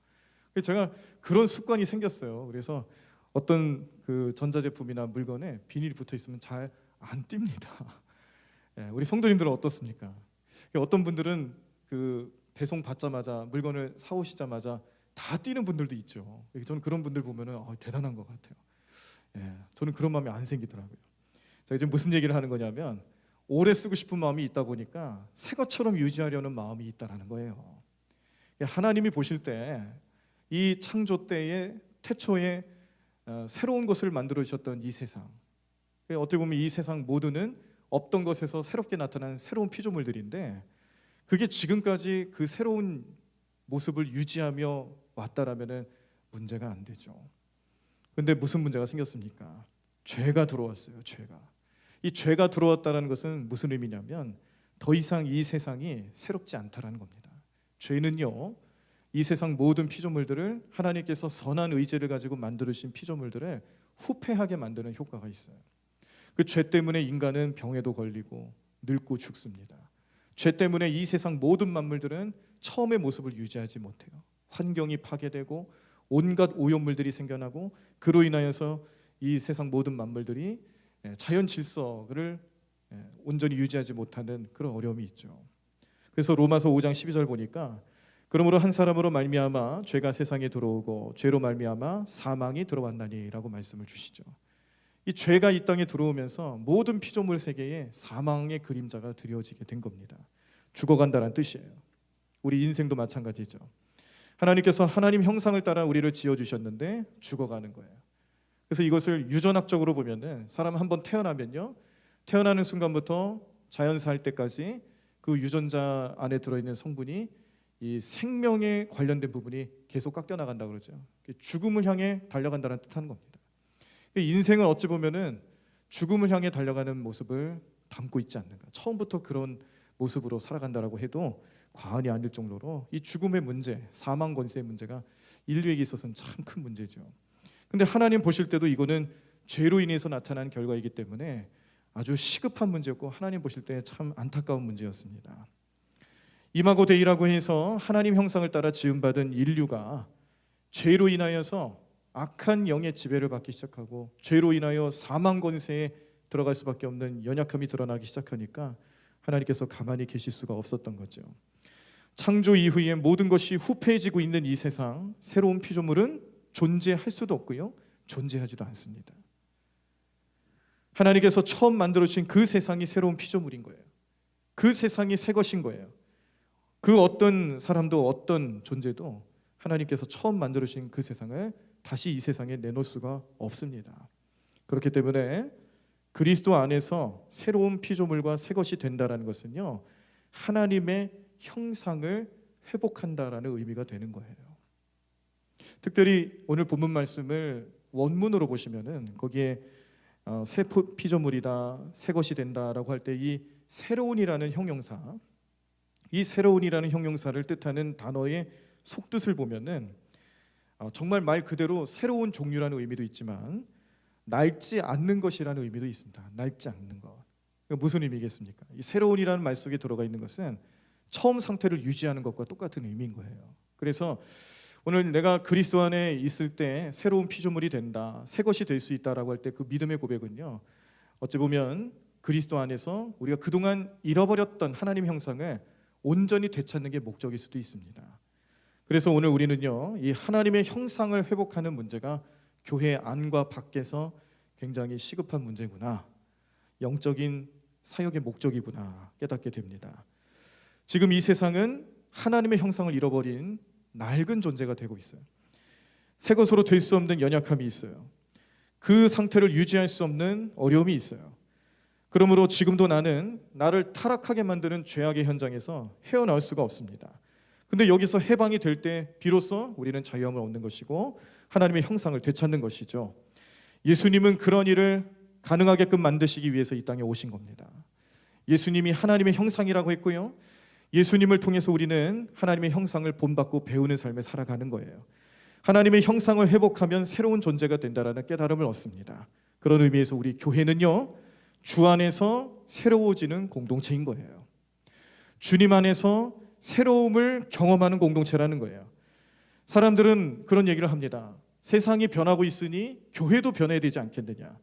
그래서 제가 그런 습관이 생겼어요. 그래서 어떤 그 전자제품이나 물건에 비닐이 붙어 있으면 잘 안 띱니다. 우리 성도님들은 어떻습니까? 어떤 분들은 그 배송 받자마자 물건을 사오시자마자 다 띄는 분들도 있죠. 저는 그런 분들 보면은 대단한 것 같아요. 저는 그런 마음이 안 생기더라고요. 제가 지금 무슨 얘기를 하는 거냐면 오래 쓰고 싶은 마음이 있다 보니까 새 것처럼 유지하려는 마음이 있다라는 거예요. 하나님이 보실 때 이 창조 때에 태초에 새로운 것을 만들어 주셨던 이 세상, 어떻게 보면 이 세상 모두는 없던 것에서 새롭게 나타난 새로운 피조물들인데 그게 지금까지 그 새로운 모습을 유지하며 왔다라면은 문제가 안 되죠. 근데 무슨 문제가 생겼습니까? 죄가 들어왔어요. 이 죄가 들어왔다는 것은 무슨 의미냐면 더 이상 이 세상이 새롭지 않다라는 겁니다. 죄는요, 이 세상 모든 피조물들을 하나님께서 선한 의지를 가지고 만들으신 피조물들을 후패하게 만드는 효과가 있어요. 그 죄 때문에 인간은 병에도 걸리고 늙고 죽습니다. 죄 때문에 이 세상 모든 만물들은 처음의 모습을 유지하지 못해요. 환경이 파괴되고 온갖 오염물들이 생겨나고 그로 인하여서 이 세상 모든 만물들이 자연 질서를 온전히 유지하지 못하는 그런 어려움이 있죠. 그래서 로마서 5장 12절 보니까 그러므로 한 사람으로 말미암아 죄가 세상에 들어오고 죄로 말미암아 사망이 들어왔나니라고 말씀을 주시죠. 이 죄가 이 땅에 들어오면서 모든 피조물 세계에 사망의 그림자가 드려지게 된 겁니다. 죽어간다는 뜻이에요. 우리 인생도 마찬가지죠. 하나님께서 하나님 형상을 따라 우리를 지어주셨는데 죽어가는 거예요. 그래서 이것을 유전학적으로 보면은 사람 한번 태어나면요, 태어나는 순간부터 자연사할 때까지 그 유전자 안에 들어있는 성분이 이 생명에 관련된 부분이 계속 깎여 나간다고 그러죠. 죽음을 향해 달려간다는 뜻하는 겁니다. 인생을 어찌 보면은 죽음을 향해 달려가는 모습을 담고 있지 않는가. 처음부터 그런 모습으로 살아간다라고 해도 과언이 아닐 정도로 이 죽음의 문제, 사망 권세의 문제가 인류에게 있어서는 참 큰 문제죠. 근데 하나님 보실 때도 이거는 죄로 인해서 나타난 결과이기 때문에 아주 시급한 문제였고 하나님 보실 때 참 안타까운 문제였습니다. 이마고 데이라고 해서 하나님 형상을 따라 지음받은 인류가 죄로 인하여서 악한 영의 지배를 받기 시작하고 죄로 인하여 사망 권세에 들어갈 수밖에 없는 연약함이 드러나기 시작하니까 하나님께서 가만히 계실 수가 없었던 거죠. 창조 이후에 모든 것이 후패해지고 있는 이 세상, 새로운 피조물은 존재할 수도 없고요, 존재하지도 않습니다. 하나님께서 처음 만들어주신 그 세상이 새로운 피조물인 거예요. 그 세상이 새 것인 거예요. 그 어떤 사람도 어떤 존재도 하나님께서 처음 만들어주신 그 세상을 다시 이 세상에 내놓을 수가 없습니다. 그렇기 때문에 그리스도 안에서 새로운 피조물과 새 것이 된다라는 것은요, 하나님의 형상을 회복한다라는 의미가 되는 거예요. 특별히 오늘 본문 말씀을 원문으로 보시면은 거기에 새 피조물이다, 새 것이 된다라고 할 때 이 새로운이라는 형용사, 이 새로운이라는 형용사를 뜻하는 단어의 속뜻을 보면은 정말 말 그대로 새로운 종류라는 의미도 있지만 낡지 않는 것이라는 의미도 있습니다. 낡지 않는 것. 무슨 의미겠습니까? 이 새로운이라는 말 속에 들어가 있는 것은 처음 상태를 유지하는 것과 똑같은 의미인 거예요. 그래서 오늘 내가 그리스도 안에 있을 때 새로운 피조물이 된다, 새 것이 될 수 있다라고 할 때 그 믿음의 고백은요, 어찌 보면 그리스도 안에서 우리가 그동안 잃어버렸던 하나님 형상을 온전히 되찾는 게 목적일 수도 있습니다. 그래서 오늘 우리는요, 이 하나님의 형상을 회복하는 문제가 교회 안과 밖에서 굉장히 시급한 문제구나, 영적인 사역의 목적이구나 깨닫게 됩니다. 지금 이 세상은 하나님의 형상을 잃어버린 낡은 존재가 되고 있어요. 새 것으로 될 수 없는 연약함이 있어요. 그 상태를 유지할 수 없는 어려움이 있어요. 그러므로 지금도 나는 나를 타락하게 만드는 죄악의 현장에서 헤어나올 수가 없습니다. 근데 여기서 해방이 될 때 비로소 우리는 자유함을 얻는 것이고 하나님의 형상을 되찾는 것이죠. 예수님은 그런 일을 가능하게끔 만드시기 위해서 이 땅에 오신 겁니다. 예수님이 하나님의 형상이라고 했고요, 예수님을 통해서 우리는 하나님의 형상을 본받고 배우는 삶에 살아가는 거예요. 하나님의 형상을 회복하면 새로운 존재가 된다라는 깨달음을 얻습니다. 그런 의미에서 우리 교회는요, 주 안에서 새로워지는 공동체인 거예요. 주님 안에서 새로움을 경험하는 공동체라는 거예요. 사람들은 그런 얘기를 합니다. 세상이 변하고 있으니 교회도 변해야 되지 않겠느냐.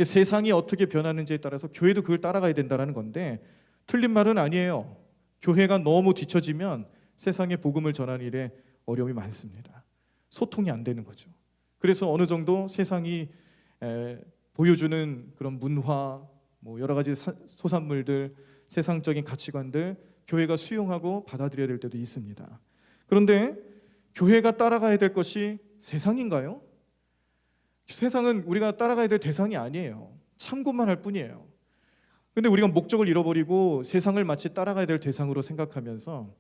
세상이 어떻게 변하는지에 따라서 교회도 그걸 따라가야 된다는 건데, 틀린 말은 아니에요. 교회가 너무 뒤처지면 세상에 복음을 전하는 일에 어려움이 많습니다. 소통이 안 되는 거죠. 그래서 어느 정도 세상이 보여주는 그런 문화, 여러 가지 소산물들, 세상적인 가치관들 교회가 수용하고 받아들여야 될 때도 있습니다. 그런데 교회가 따라가야 될 것이 세상인가요? 세상은 우리가 따라가야 될 대상이 아니에요. 참고만 할 뿐이에요. 근데 우리가 목적을 잃어버리고 세상을 마치 따라가야 될 대상으로 생각하면서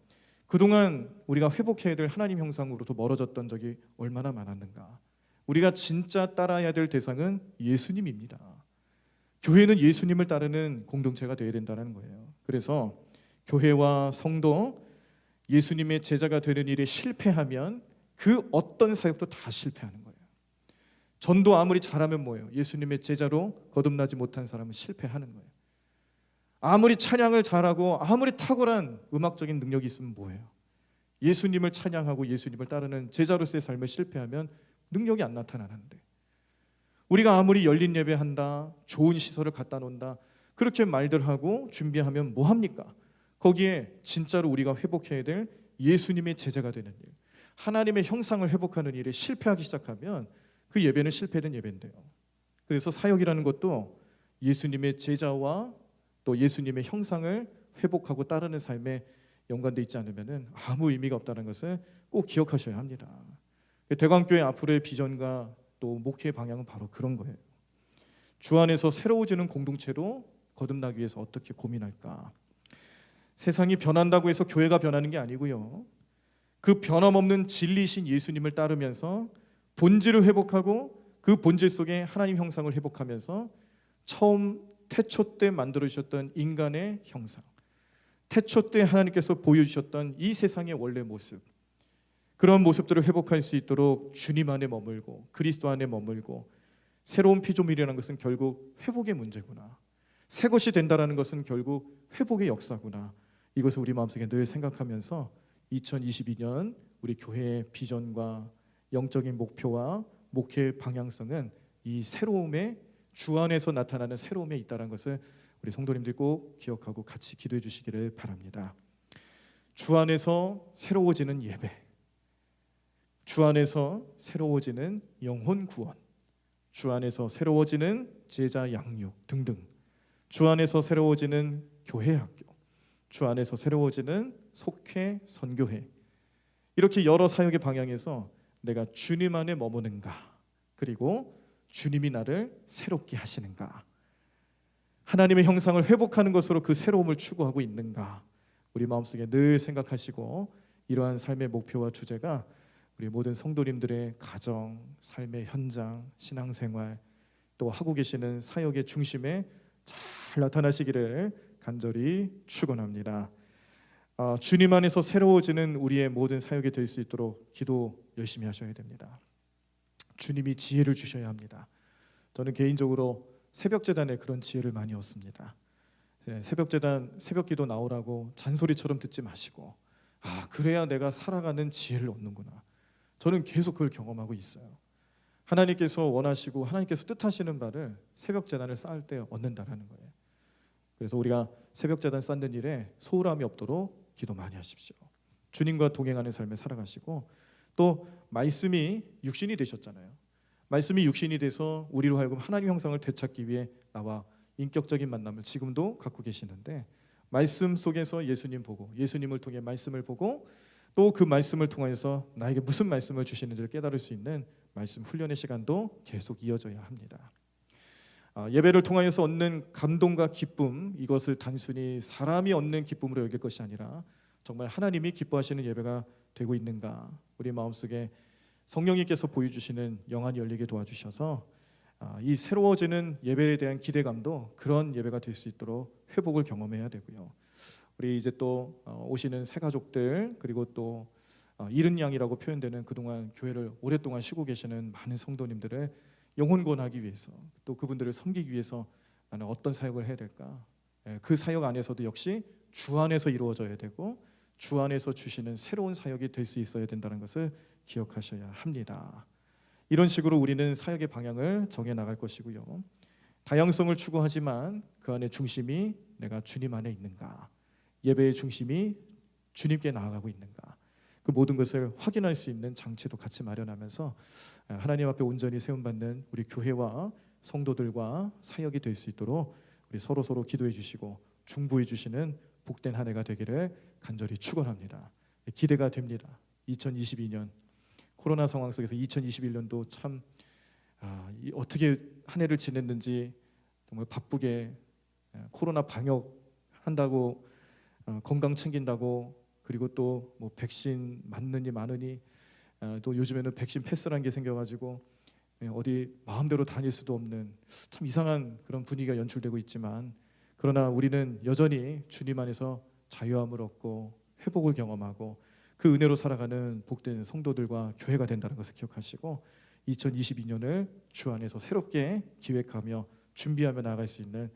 그동안 우리가 회복해야 될 하나님 형상으로부터 멀어졌던 적이 얼마나 많았는가. 우리가 진짜 따라야 될 대상은 예수님입니다. 교회는 예수님을 따르는 공동체가 되어야 된다는 거예요. 그래서 교회와 성도, 예수님의 제자가 되는 일에 실패하면 그 어떤 사역도 다 실패하는 거예요. 전도 아무리 잘하면 뭐예요? 예수님의 제자로 거듭나지 못한 사람은 실패하는 거예요. 아무리 찬양을 잘하고 아무리 탁월한 음악적인 능력이 있으면 뭐예요? 예수님을 찬양하고 예수님을 따르는 제자로서의 삶을 실패하면 능력이 안 나타나는데, 우리가 아무리 열린 예배한다, 좋은 시설을 갖다 놓는다, 그렇게 말들 하고 준비하면 뭐 합니까? 거기에 진짜로 우리가 회복해야 될 예수님의 제자가 되는 일, 하나님의 형상을 회복하는 일에 실패하기 시작하면 그 예배는 실패된 예배인데요. 그래서 사역이라는 것도 예수님의 제자와 또 예수님의 형상을 회복하고 따르는 삶에 연관되어 있지 않으면 아무 의미가 없다는 것을 꼭 기억하셔야 합니다. 대광교회 앞으로의 비전과 또 목회의 방향은 바로 그런 거예요. 주 안에서 새로워지는 공동체로 거듭나기 위해서 어떻게 고민할까? 세상이 변한다고 해서 교회가 변하는 게 아니고요, 그 변함없는 진리이신 예수님을 따르면서 본질을 회복하고 그 본질 속에 하나님 형상을 회복하면서 처음 태초 때 만들어주셨던 인간의 형상, 태초 때 하나님께서 보여주셨던 이 세상의 원래 모습, 그런 모습들을 회복할 수 있도록 주님 안에 머물고 그리스도 안에 머물고, 새로운 피조물이라는 것은 결국 회복의 문제구나, 새 것이 된다는 것은 결국 회복의 역사구나, 이것을 우리 마음속에 늘 생각하면서 2022년 우리 교회의 비전과 영적인 목표와 목회의 방향성은 이 새로움에, 주 안에서 나타나는 새로움에 있다는 것을 우리 성도님들 꼭 기억하고 같이 기도해 주시기를 바랍니다. 주 안에서 새로워지는 예배, 주 안에서 새로워지는 영혼 구원, 주 안에서 새로워지는 제자 양육 등등, 주 안에서 새로워지는 교회 학교, 주 안에서 새로워지는 속회 선교회, 이렇게 여러 사역의 방향에서 내가 주님 안에 머무는가, 그리고 주님이 나를 새롭게 하시는가, 하나님의 형상을 회복하는 것으로 그 새로움을 추구하고 있는가, 우리 마음속에 늘 생각하시고, 이러한 삶의 목표와 주제가 우리 모든 성도님들의 가정, 삶의 현장, 신앙생활, 또 하고 계시는 사역의 중심에 잘 나타나시기를 간절히 축원합니다. 주님 안에서 새로워지는 우리의 모든 사역이 될 수 있도록 기도 열심히 하셔야 됩니다. 주님이 지혜를 주셔야 합니다. 저는 개인적으로 새벽재단에 그런 지혜를 많이 얻습니다. 새벽재단 새벽기도 나오라고 잔소리처럼 듣지 마시고, 그래야 내가 살아가는 지혜를 얻는구나, 저는 계속 그걸 경험하고 있어요. 하나님께서 원하시고 하나님께서 뜻하시는 바를 새벽재단을 쌓을 때 얻는다라는 거예요. 그래서 우리가 새벽재단 쌓는 일에 소홀함이 없도록 기도 많이 하십시오. 주님과 동행하는 삶에 살아가시고, 또 말씀이 육신이 되셨잖아요. 말씀이 육신이 돼서 우리로 하여금 하나님 형상을 되찾기 위해 나와 인격적인 만남을 지금도 갖고 계시는데, 말씀 속에서 예수님 보고, 예수님을 통해 말씀을 보고, 또 그 말씀을 통해서 나에게 무슨 말씀을 주시는지를 깨달을 수 있는 말씀 훈련의 시간도 계속 이어져야 합니다. 예배를 통하여서 얻는 감동과 기쁨, 이것을 단순히 사람이 얻는 기쁨으로 여길 것이 아니라 정말 하나님이 기뻐하시는 예배가 되고 있는가, 우리 마음속에 성령님께서 보여주시는 영안이 열리게 도와주셔서 이 새로워지는 예배에 대한 기대감도 그런 예배가 될 수 있도록 회복을 경험해야 되고요. 우리 이제 또 오시는 새 가족들, 그리고 또 이른 양이라고 표현되는 그동안 교회를 오랫동안 쉬고 계시는 많은 성도님들을 영혼 구원하기 위해서, 또 그분들을 섬기기 위해서 나는 어떤 사역을 해야 될까? 그 사역 안에서도 역시 주 안에서 이루어져야 되고 주 안에서 주시는 새로운 사역이 될 수 있어야 된다는 것을 기억하셔야 합니다. 이런 식으로 우리는 사역의 방향을 정해 나갈 것이고요. 다양성을 추구하지만 그 안에 중심이 내가 주님 안에 있는가, 예배의 중심이 주님께 나아가고 있는가, 그 모든 것을 확인할 수 있는 장치도 같이 마련하면서 하나님 앞에 온전히 세움받는 우리 교회와 성도들과 사역이 될 수 있도록 우리 서로 기도해 주시고 중보해 주시는 복된 한 해가 되기를 간절히 축원합니다. 기대가 됩니다. 2022년 코로나 상황 속에서 2021년도 참 어떻게 한 해를 지냈는지 정말 바쁘게 코로나 방역 한다고 건강 챙긴다고, 그리고 또 뭐 백신 맞느니 마느니, 또 요즘에는 백신 패스라는 게 생겨가지고 어디 마음대로 다닐 수도 없는 참 이상한 그런 분위기가 연출되고 있지만, 그러나 우리는 여전히 주님 안에서 자유함을 얻고 회복을 경험하고 그 은혜로 살아가는 복된 성도들과 교회가 된다는 것을 기억하시고 2022년을 주 안에서 새롭게 기획하며 준비하며 나아갈 수 있는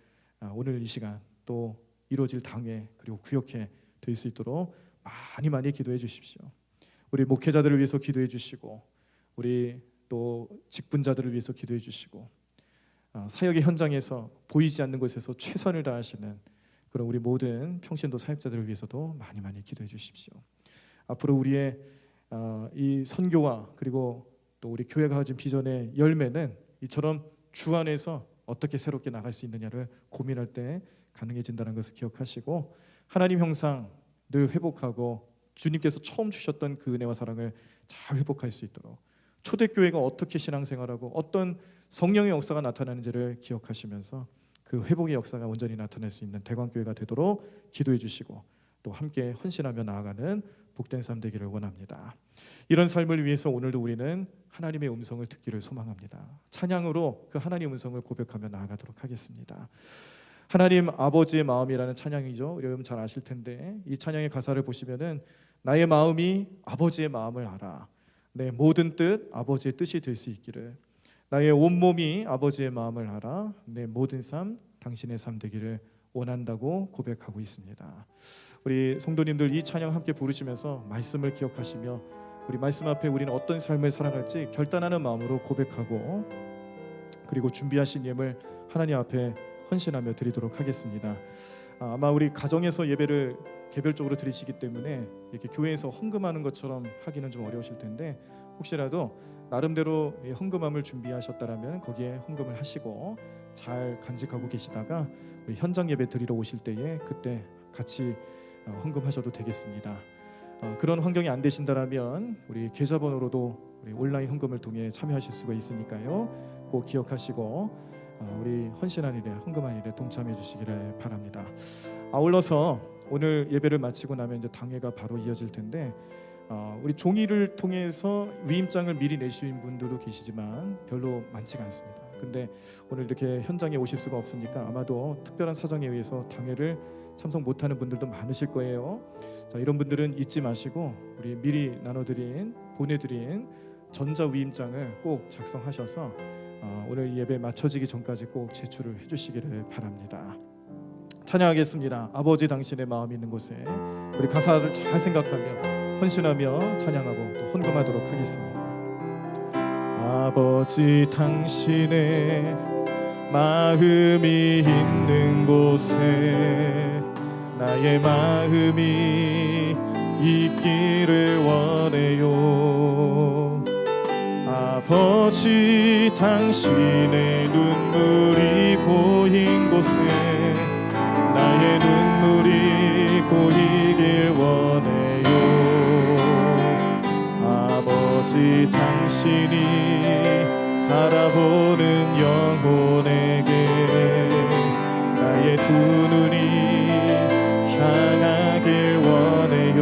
오늘 이 시간, 또 이루어질 당회 그리고 구역회 될 수 있도록 많이 기도해 주십시오. 우리 목회자들을 위해서 기도해 주시고, 우리 또 직분자들을 위해서 기도해 주시고, 사역의 현장에서 보이지 않는 곳에서 최선을 다하시는 그런 우리 모든 평신도 사역자들을 위해서도 많이 기도해 주십시오. 앞으로 우리의 이 선교와 그리고 또 우리 교회가 가진 비전의 열매는 이처럼 주 안에서 어떻게 새롭게 나갈 수 있느냐를 고민할 때 가능해진다는 것을 기억하시고, 하나님 형상 늘 회복하고 주님께서 처음 주셨던 그 은혜와 사랑을 잘 회복할 수 있도록, 초대교회가 어떻게 신앙생활하고 어떤 성령의 역사가 나타나는지를 기억하시면서 그 회복의 역사가 온전히 나타날 수 있는 대광교회가 되도록 기도해 주시고, 또 함께 헌신하며 나아가는 복된 삶 되기를 원합니다. 이런 삶을 위해서 오늘도 우리는 하나님의 음성을 듣기를 소망합니다. 찬양으로 그 하나님의 음성을 고백하며 나아가도록 하겠습니다. 하나님 아버지의 마음이라는 찬양이죠. 여러분 잘 아실 텐데, 이 찬양의 가사를 보시면은 나의 마음이 아버지의 마음을 알아, 내 모든 뜻 아버지의 뜻이 될 수 있기를, 나의 온몸이 아버지의 마음을 알아, 내 모든 삶 당신의 삶 되기를 원한다고 고백하고 있습니다. 우리 성도님들 이 찬양 함께 부르시면서 말씀을 기억하시며 우리 말씀 앞에 우리는 어떤 삶을 살아갈지 결단하는 마음으로 고백하고, 그리고 준비하신 예물 하나님 앞에 헌신하며 드리도록 하겠습니다. 아마 우리 가정에서 예배를 개별적으로 드리시기 때문에 이렇게 교회에서 헌금하는 것처럼 하기는 좀 어려우실 텐데, 혹시라도 나름대로 헌금함을 준비하셨다라면 거기에 헌금을 하시고 잘 간직하고 계시다가 우리 현장 예배 드리러 오실 때에 그때 같이 헌금하셔도 되겠습니다. 그런 환경이 안 되신다라면 우리 계좌번호로도 우리 온라인 헌금을 통해 참여하실 수가 있으니까요. 꼭 기억하시고 우리 헌신한 일에, 헌금한 일에 동참해 주시기를 바랍니다. 아울러서 오늘 예배를 마치고 나면 이제 당회가 바로 이어질 텐데, 우리 종이를 통해서 위임장을 미리 내신 분들도 계시지만 별로 많지가 않습니다. 근데 오늘 이렇게 현장에 오실 수가 없으니까 아마도 특별한 사정에 의해서 당회를 참석 못하는 분들도 많으실 거예요. 자, 이런 분들은 잊지 마시고 우리 미리 보내드린 전자 위임장을 꼭 작성하셔서 오늘 예배 마쳐지기 전까지 꼭 제출을 해주시기를 바랍니다. 찬양하겠습니다. 아버지 당신의 마음이 있는 곳에, 우리 가사를 잘 생각하며 헌신하며 찬양하고 또 헌금하도록 하겠습니다. 아버지 당신의 마음이 있는 곳에 나의 마음이 있기를 원해요. 아버지 당신의 눈물이 고인 곳에 나의 눈물이 고이길 원해요. 아버지 당신이 바라보는 영혼에게 나의 두 눈이 향하길 원해요.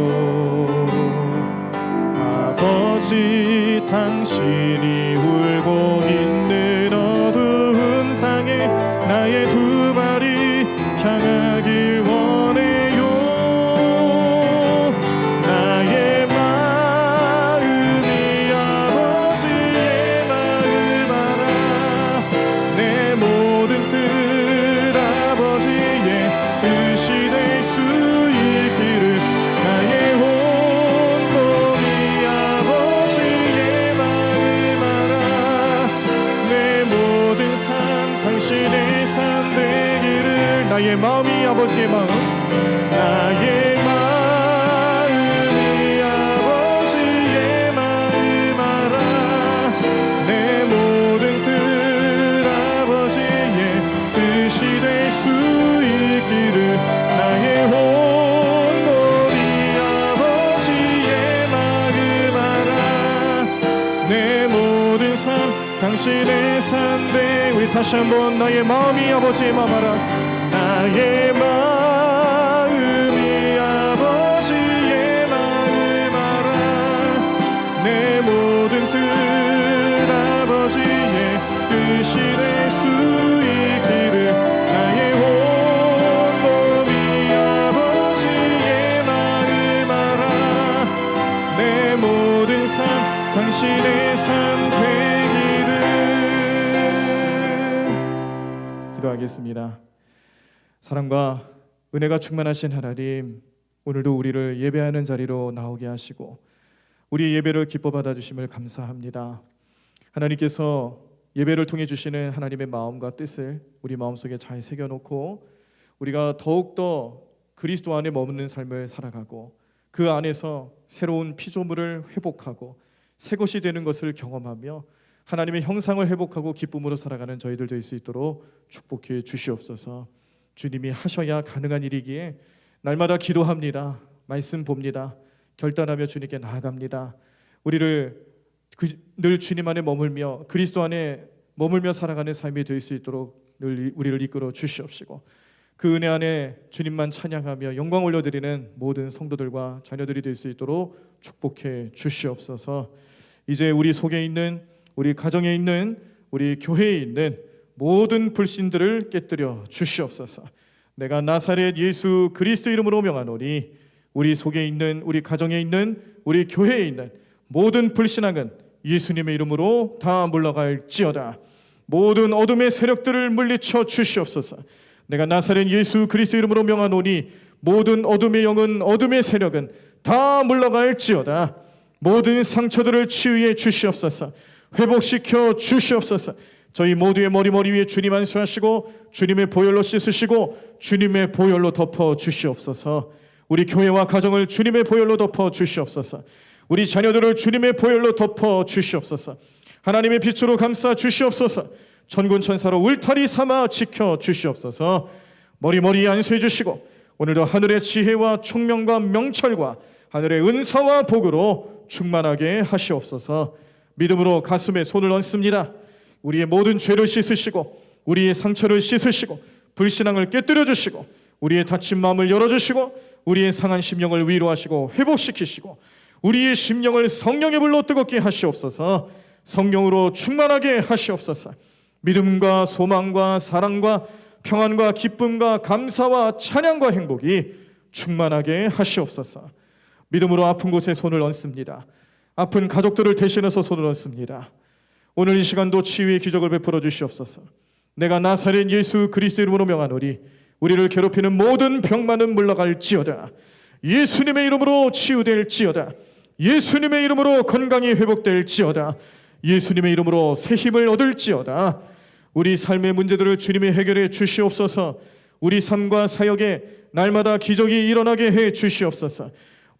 아버지 당신이 울고 있는 어두운 땅에 나의 두 발이 향하길 원해요. 나의 마음이 아버지의 마음, 나의 마음이 아버지의 마음 알아. 내 모든 뜻 아버지의 뜻이 될 수 있기를. 나의 온몸이 아버지의 마음 알아. 내 모든 삶 당신의 삶대. 우리 다시 한번 나의 마음이 아버지의 마음 알아. 나의 마음이 아버지의 마음 알아. 내 모든 뜻 아버지의 뜻이 될 수 있기를. 나의 온몸이 아버지의 마음 알아. 내 모든 삶 당신의 삶 되기를. 기도하겠습니다. 사랑과 은혜가 충만하신 하나님, 오늘도 우리를 예배하는 자리로 나오게 하시고 우리 예배를 기뻐 받아주심을 감사합니다. 하나님께서 예배를 통해 주시는 하나님의 마음과 뜻을 우리 마음속에 잘 새겨놓고 우리가 더욱더 그리스도 안에 머무는 삶을 살아가고 그 안에서 새로운 피조물을 회복하고 새 것이 되는 것을 경험하며 하나님의 형상을 회복하고 기쁨으로 살아가는 저희들 될 수 있도록 축복해 주시옵소서. 주님이 하셔야 가능한 일이기에 날마다 기도합니다. 말씀 봅니다. 결단하며 주님께 나아갑니다. 우리를 늘 주님 안에 머물며 그리스도 안에 머물며 살아가는 삶이 될 수 있도록 늘 우리를 이끌어 주시옵시고 그 은혜 안에 주님만 찬양하며 영광 올려드리는 모든 성도들과 자녀들이 될 수 있도록 축복해 주시옵소서. 이제 우리 속에 있는, 우리 가정에 있는, 우리 교회에 있는 모든 불신들을 깨뜨려 주시옵소서. 내가 나사렛 예수 그리스도 이름으로 명하노니 우리 속에 있는, 우리 가정에 있는, 우리 교회에 있는 모든 불신앙은 예수님의 이름으로 다 물러갈지어다. 모든 어둠의 세력들을 물리쳐 주시옵소서. 내가 나사렛 예수 그리스도 이름으로 명하노니 모든 어둠의 영은, 어둠의 세력은 다 물러갈지어다. 모든 상처들을 치유해 주시옵소서. 회복시켜 주시옵소서. 저희 모두의 머리 위에 주님 안수하시고 주님의 보혈로 씻으시고 주님의 보혈로 덮어 주시옵소서. 우리 교회와 가정을 주님의 보혈로 덮어 주시옵소서. 우리 자녀들을 주님의 보혈로 덮어 주시옵소서. 하나님의 빛으로 감싸 주시옵소서. 천군 천사로 울타리 삼아 지켜 주시옵소서. 머리 안수해 주시고 오늘도 하늘의 지혜와 총명과 명철과 하늘의 은사와 복으로 충만하게 하시옵소서. 믿음으로 가슴에 손을 얹습니다. 우리의 모든 죄를 씻으시고 우리의 상처를 씻으시고 불신앙을 깨뜨려 주시고 우리의 다친 마음을 열어주시고 우리의 상한 심령을 위로하시고 회복시키시고 우리의 심령을 성령의 불로 뜨겁게 하시옵소서. 성령으로 충만하게 하시옵소서. 믿음과 소망과 사랑과 평안과 기쁨과 감사와 찬양과 행복이 충만하게 하시옵소서. 믿음으로 아픈 곳에 손을 얹습니다. 아픈 가족들을 대신해서 손을 얹습니다. 오늘 이 시간도 치유의 기적을 베풀어 주시옵소서. 내가 나사렛 예수 그리스도 이름으로 명하노니 우리를 괴롭히는 모든 병만은 물러갈지어다. 예수님의 이름으로 치유될지어다. 예수님의 이름으로 건강이 회복될지어다. 예수님의 이름으로 새 힘을 얻을지어다. 우리 삶의 문제들을 주님이 해결해 주시옵소서. 우리 삶과 사역에 날마다 기적이 일어나게 해 주시옵소서.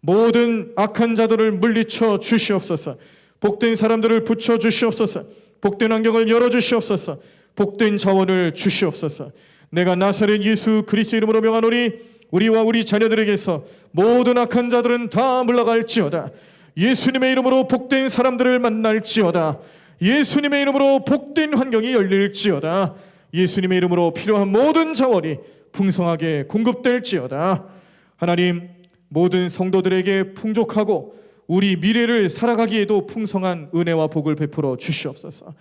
모든 악한 자들을 물리쳐 주시옵소서. 복된 사람들을 붙여 주시옵소서. 복된 환경을 열어 주시옵소서. 복된 자원을 주시옵소서. 내가 나사렛 예수 그리스도 이름으로 명하노니 우리와 우리 자녀들에게서 모든 악한 자들은 다 물러갈지어다. 예수님의 이름으로 복된 사람들을 만날지어다. 예수님의 이름으로 복된 환경이 열릴지어다. 예수님의 이름으로 필요한 모든 자원이 풍성하게 공급될지어다. 하나님, 모든 성도들에게 풍족하고 우리 미래를 살아가기에도 풍성한 은혜와 복을 베풀어 주시옵소서.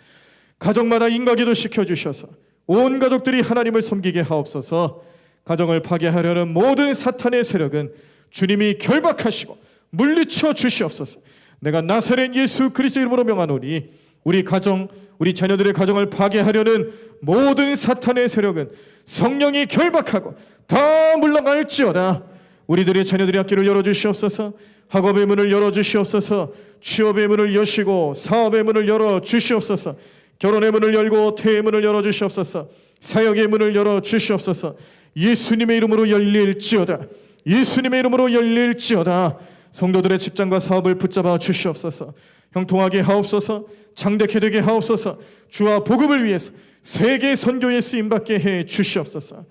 가정마다 인가기도 시켜주셔서 온 가족들이 하나님을 섬기게 하옵소서. 가정을 파괴하려는 모든 사탄의 세력은 주님이 결박하시고 물리쳐 주시옵소서. 내가 나사렛 예수 그리스도 이름으로 명하노니 우리 가정, 우리 자녀들의 가정을 파괴하려는 모든 사탄의 세력은 성령이 결박하고 다 물러갈지어다. 우리들의 자녀들의 학교를 열어주시옵소서. 학업의 문을 열어주시옵소서. 취업의 문을 여시고 사업의 문을 열어주시옵소서. 결혼의 문을 열고 태의 문을 열어주시옵소서. 사역의 문을 열어주시옵소서. 예수님의 이름으로 열릴지어다. 예수님의 이름으로 열릴지어다. 성도들의 직장과 사업을 붙잡아 주시옵소서. 형통하게 하옵소서. 장대케 되게 하옵소서. 주와 복음을 위해서 세계 선교에 쓰임받게 해 주시옵소서.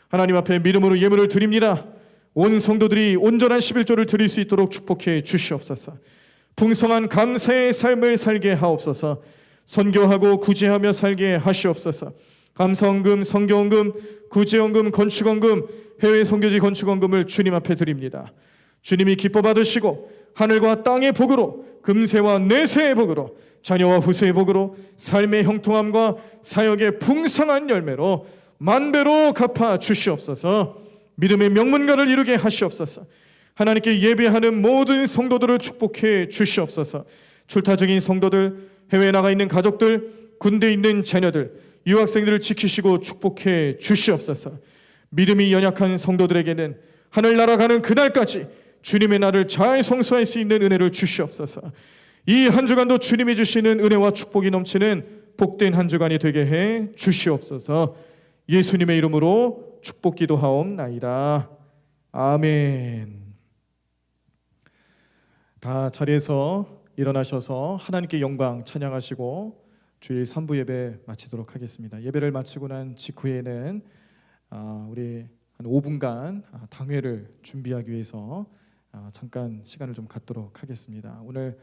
하나님 앞에 믿음으로 예물을 드립니다. 온 성도들이 온전한 11조를 드릴 수 있도록 축복해 주시옵소서. 풍성한 감사의 삶을 살게 하옵소서. 선교하고 구제하며 살게 하시옵소서. 감사헌금, 선교헌금, 구제헌금, 건축헌금, 해외 선교지 건축헌금을 주님 앞에 드립니다. 주님이 기뻐 받으시고 하늘과 땅의 복으로, 금세와 내세의 복으로, 자녀와 후세의 복으로 삶의 형통함과 사역의 풍성한 열매로 만배로 갚아 주시옵소서. 믿음의 명문가를 이루게 하시옵소서. 하나님께 예배하는 모든 성도들을 축복해 주시옵소서. 출타 중인 성도들, 해외에 나가 있는 가족들, 군대에 있는 자녀들, 유학생들을 지키시고 축복해 주시옵소서. 믿음이 연약한 성도들에게는 하늘나라 가는 그날까지 주님의 날을 잘 성수할 수 있는 은혜를 주시옵소서. 이 한 주간도 주님이 주시는 은혜와 축복이 넘치는 복된 한 주간이 되게 해 주시옵소서. 예수님의 이름으로 축복 기도하옵나이다. 아멘. 다 자리에서 일어나셔서 하나님께 영광 찬양하시고 주일 3부 예배 마치도록 하겠습니다. 예배를 마치고 난 직후에는 우리 한 5분간 당회를 준비하기 위해서 잠깐 시간을 좀 갖도록 하겠습니다. 오늘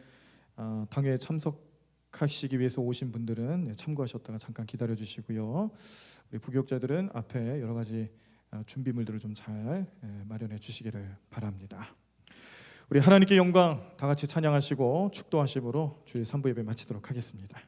당회에 참석하시기 위해서 오신 분들은 참고하셨다가 잠깐 기다려 주시고요. 우리 부교육자들은 앞에 여러 가지 준비물들을 좀 잘 마련해 주시기를 바랍니다. 우리 하나님께 영광 다 같이 찬양하시고 축도하심으로 주일 3부 예배 마치도록 하겠습니다.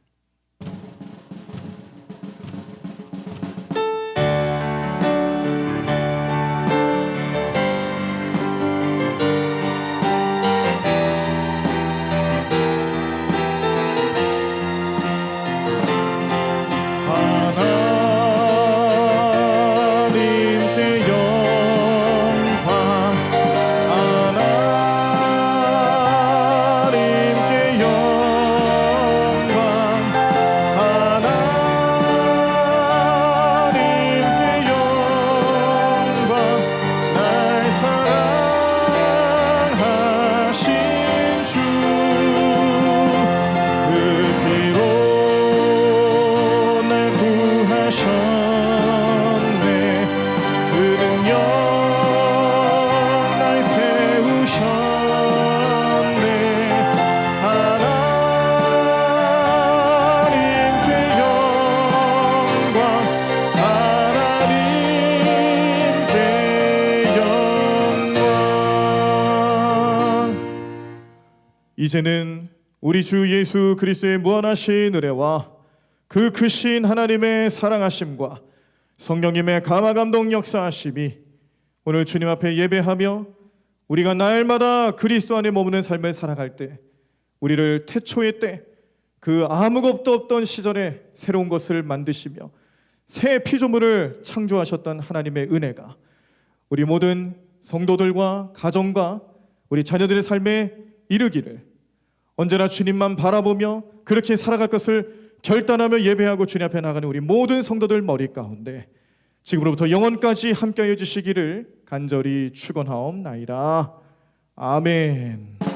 이제는 우리 주 예수 그리스도의 무한하신 은혜와 그 크신 하나님의 사랑하심과 성령님의 감화감동 역사하심이 오늘 주님 앞에 예배하며 우리가 날마다 그리스도 안에 머무는 삶을 살아갈 때 우리를 태초의 때 그 아무것도 없던 시절에 새로운 것을 만드시며 새 피조물을 창조하셨던 하나님의 은혜가 우리 모든 성도들과 가정과 우리 자녀들의 삶에 이르기를 언제나 주님만 바라보며 그렇게 살아갈 것을 결단하며 예배하고 주님 앞에 나가는 우리 모든 성도들 머리 가운데 지금으로부터 영원까지 함께하여 주시기를 간절히 축원하옵나이다. 아멘.